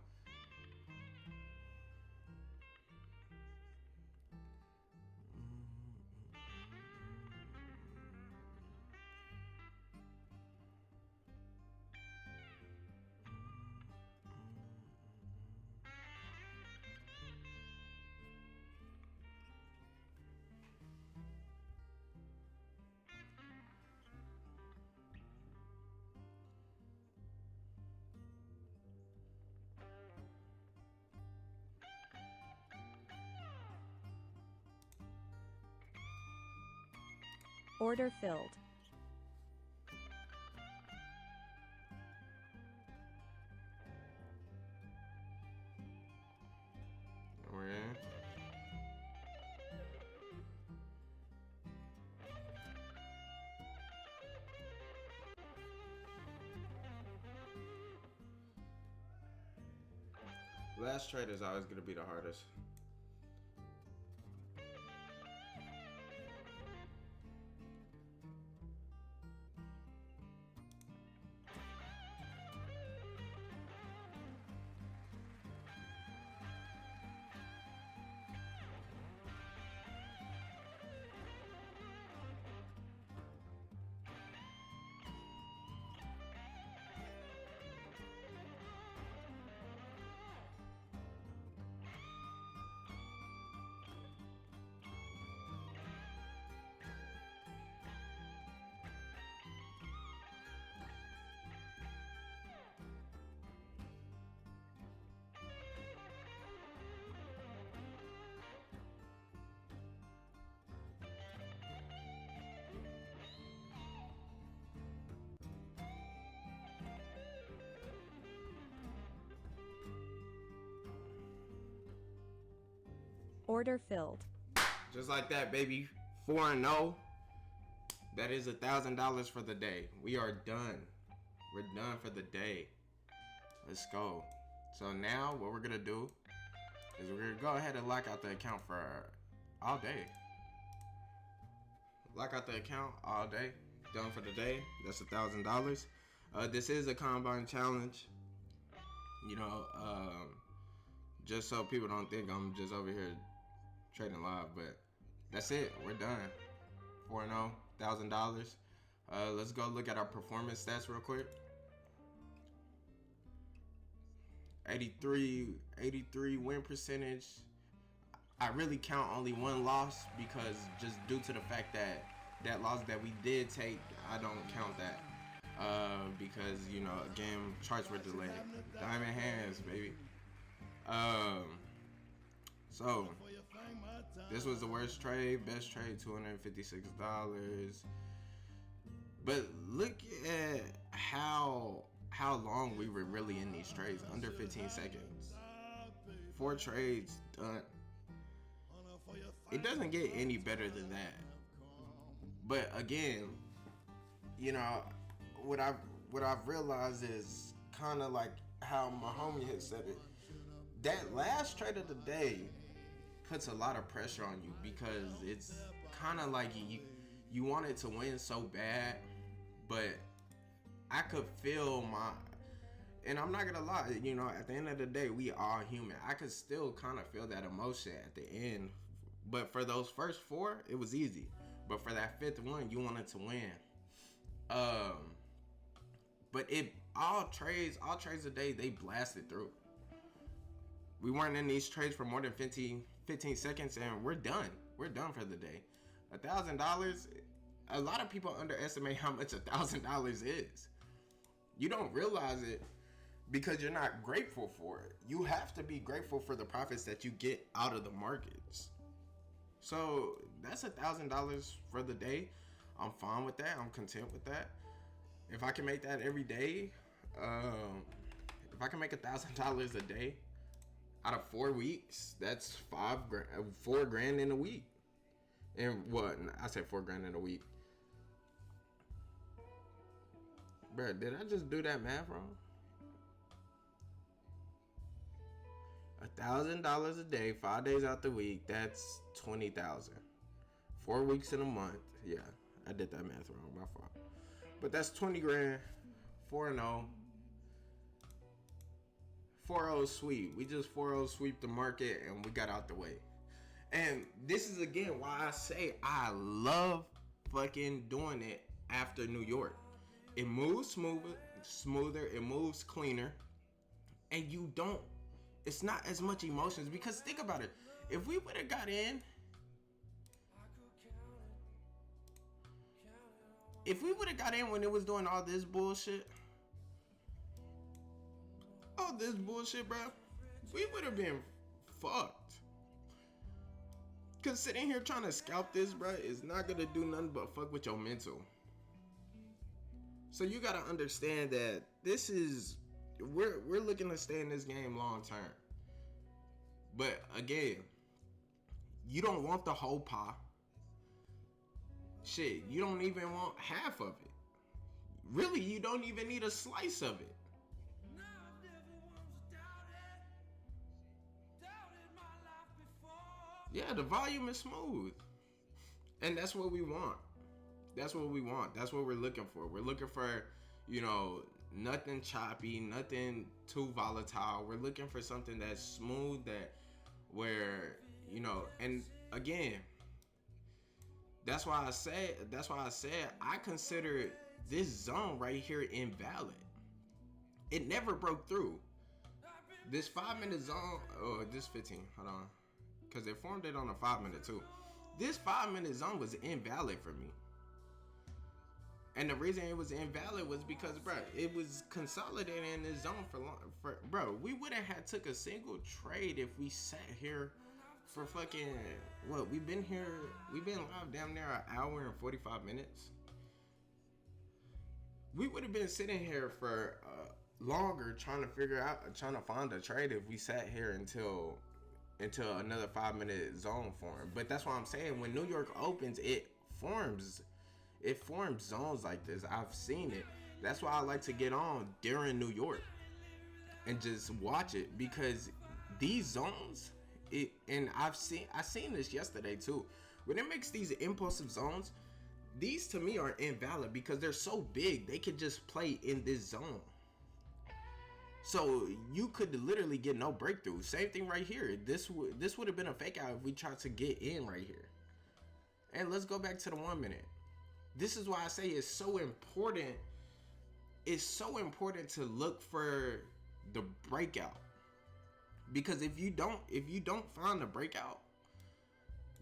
Order filled. We're in. Last trade is always going to be the hardest. Order filled. Just like that, baby. 4-0. That is $1,000 for the day. We are done. We're done for the day. Let's go. So now what we're gonna do is we're gonna go ahead and lock out the account for all day. Lock out the account all day. Done for the day. That's $1,000. This is a combine challenge. You know, just so people don't think I'm just over here trading live, but that's it. We're done. 4-0, $1,000. Let's go look at our performance stats real quick. 83 win percentage. I really count only one loss because just due to the fact that that loss that we did take, I don't count that. Because, you know, again, charts were delayed. Diamond hands, baby. So this was the worst trade, best trade, $256. But look at how long we were really in these trades, under 15 seconds. 4 trades done. It doesn't get any better than that. But again, you know, what I've realized is kind of like how my homie had said it. That last trade of the day puts a lot of pressure on you because it's kind of like you want it to win so bad, but I could feel and I'm not gonna lie, you know, at the end of the day, we are human. I could still kind of feel that emotion at the end, but for those first 4, it was easy. But for that 5th one, you wanted to win. But all trades a day, they blasted through. We weren't in these trades for more than 15 seconds, and we're done. We're done for the day. $1,000. A lot of people underestimate how much $1,000 is. You don't realize it because you're not grateful for it. You have to be grateful for the profits that you get out of the markets. So that's $1,000 for the day. I'm fine with that. I'm content with that. If I can make that every day, if I can make $1,000 a day out of 4 weeks, that's $4,000 in a week. And what? I said $4,000 in a week. Bro, did I just do that math wrong? $1,000 a day, 5 days out the week. That's 20,000. 4 weeks in a month. Yeah, I did that math wrong. My fault. But that's 20 grand. 4-0. 4-0 sweep. We just 4-0 sweep the market and we got out the way. And this is again why I say I love fucking doing it after New York. It moves smoother, it moves cleaner, and you don't, it's not as much emotions, because think about it. If we would have got in, when it was doing all this bullshit, bro, we would have been fucked. Cause sitting here trying to scalp this, bro, is not gonna do nothing but fuck with your mental. So you gotta understand that this is, we're looking to stay in this game long term. But again, you don't want the whole pie. Shit, you don't even want half of it. Really, you don't even need a slice of it. Yeah, the volume is smooth. And that's what we want. That's what we want. That's what we're looking for. We're looking for, nothing choppy, nothing too volatile. We're looking for something that's smooth, where, and again, that's why I said I consider this zone right here invalid. It never broke through. This 5-minute zone, this 15, hold on. Because they formed it on a 5-minute too. This 5-minute zone was invalid for me. And the reason it was invalid was because, bro, it was consolidating in this zone for long. Bro, we would have had took a single trade if we sat here for fucking, what, we've been live damn near an hour and 45 minutes. We would have been sitting here for longer trying to find a trade if we sat here until another 5-minute zone formed. But that's why I'm saying, when New York opens, it forms zones like this. I've seen it. That's why I like to get on during New York and just watch it, because these zones, and I seen this yesterday too. When it makes these impulsive zones, these to me are invalid because they're so big. They could just play in this zone. So you could literally get no breakthrough. Same thing right here. This would have been a fake out if we tried to get in right here. And let's go back to the 1 minute. This is why I say it's so important. It's so important to look for the breakout. Because if you don't find the breakout,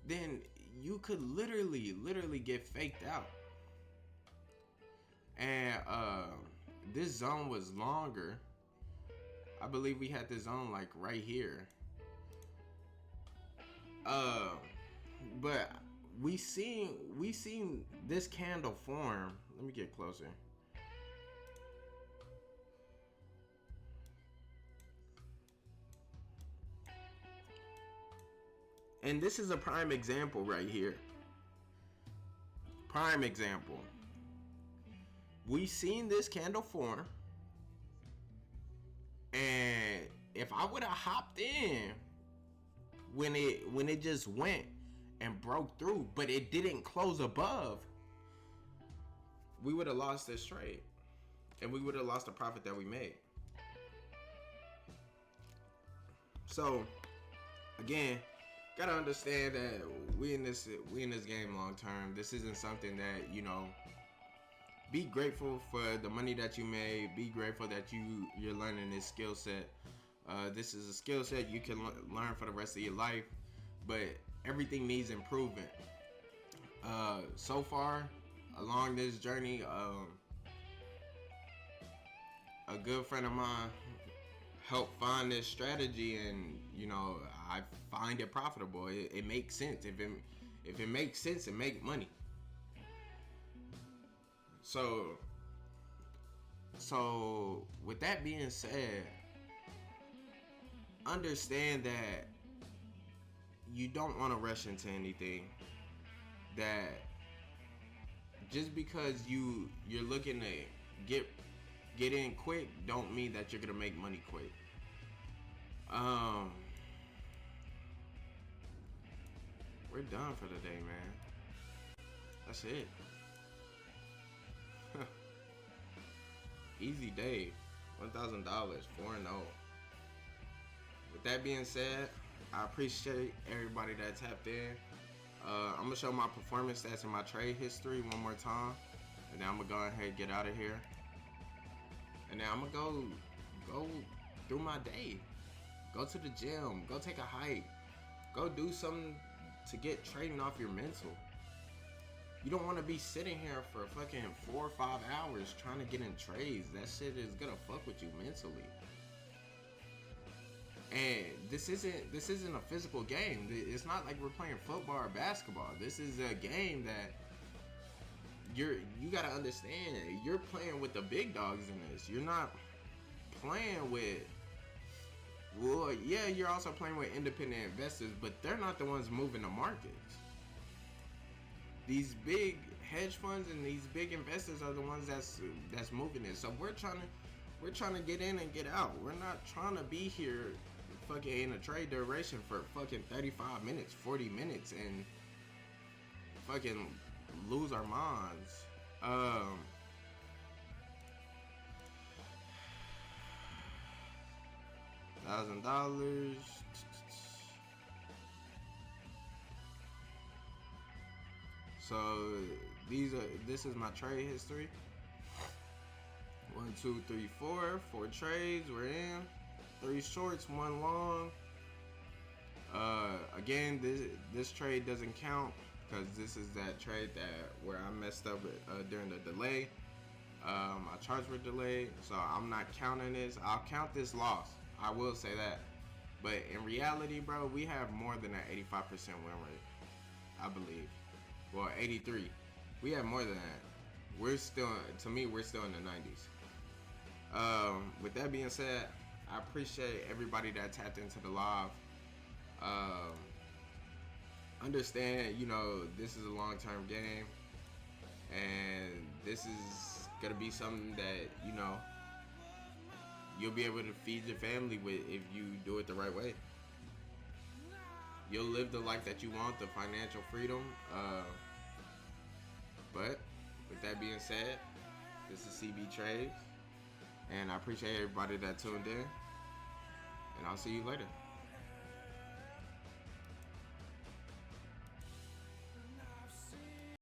then you could literally get faked out. And this zone was longer. I believe we had this zone like right here. But we seen this candle form. Let me get closer. And this is a prime example right here. Prime example. We seen this candle form. And if I would have hopped in when it just went and broke through, but it didn't close above, we would have lost this trade. And we would have lost the profit that we made. So, again, gotta understand that we in this game long term. This isn't something that, be grateful for the money that you made. Be grateful that you're learning this skill set. This is a skill set you can learn for the rest of your life, but everything needs improvement. So far along this journey, a good friend of mine helped find this strategy, and I find it profitable. It makes sense. If it makes sense, it make money. So with that being said, understand that you don't want to rush into anything. That just because you're looking to get in quick, don't mean that you're gonna make money quick. We're done for the day, man. That's it. Easy day. $1,000, 4-0. With that being said, I appreciate everybody that tapped in. I'm gonna show my performance stats and my trade history one more time, and then I'm gonna go ahead and get out of here. And then I'm gonna go through my day. Go to the gym. Go take a hike. Go do something to get trading off your mental. You don't want to be sitting here for fucking 4 or 5 hours trying to get in trades. That shit is gonna fuck with you mentally. And this isn't a physical game. It's not like we're playing football or basketball. This is a game that you gotta understand. You're playing with the big dogs in this. You're not playing with. Well, yeah, you're also playing with independent investors, but they're not the ones moving the markets. These big hedge funds and these big investors are the ones that's moving it. So we're trying to get in and get out. We're not trying to be here fucking in a trade duration for fucking 35 minutes, 40 minutes and fucking lose our minds. $1,000. So this is my trade history. 1, 2, 3, 4 trades. We're in 3 shorts, 1 long. Again, this trade doesn't count because this is that trade where I messed up during the delay. My charts were delayed, so I'm not counting this. I'll count this loss. I will say that. But in reality, bro, we have more than an 85% win rate, I believe. Well, 83. We have more than that. We're still in the 90s. With that being said, I appreciate everybody that tapped into the live. Understand, this is a long-term game, and this is gonna be something that you'll be able to feed your family with if you do it the right way. You'll live the life that you want, the financial freedom. But with that being said, this is CBTradez, and I appreciate everybody that tuned in, and I'll see you later.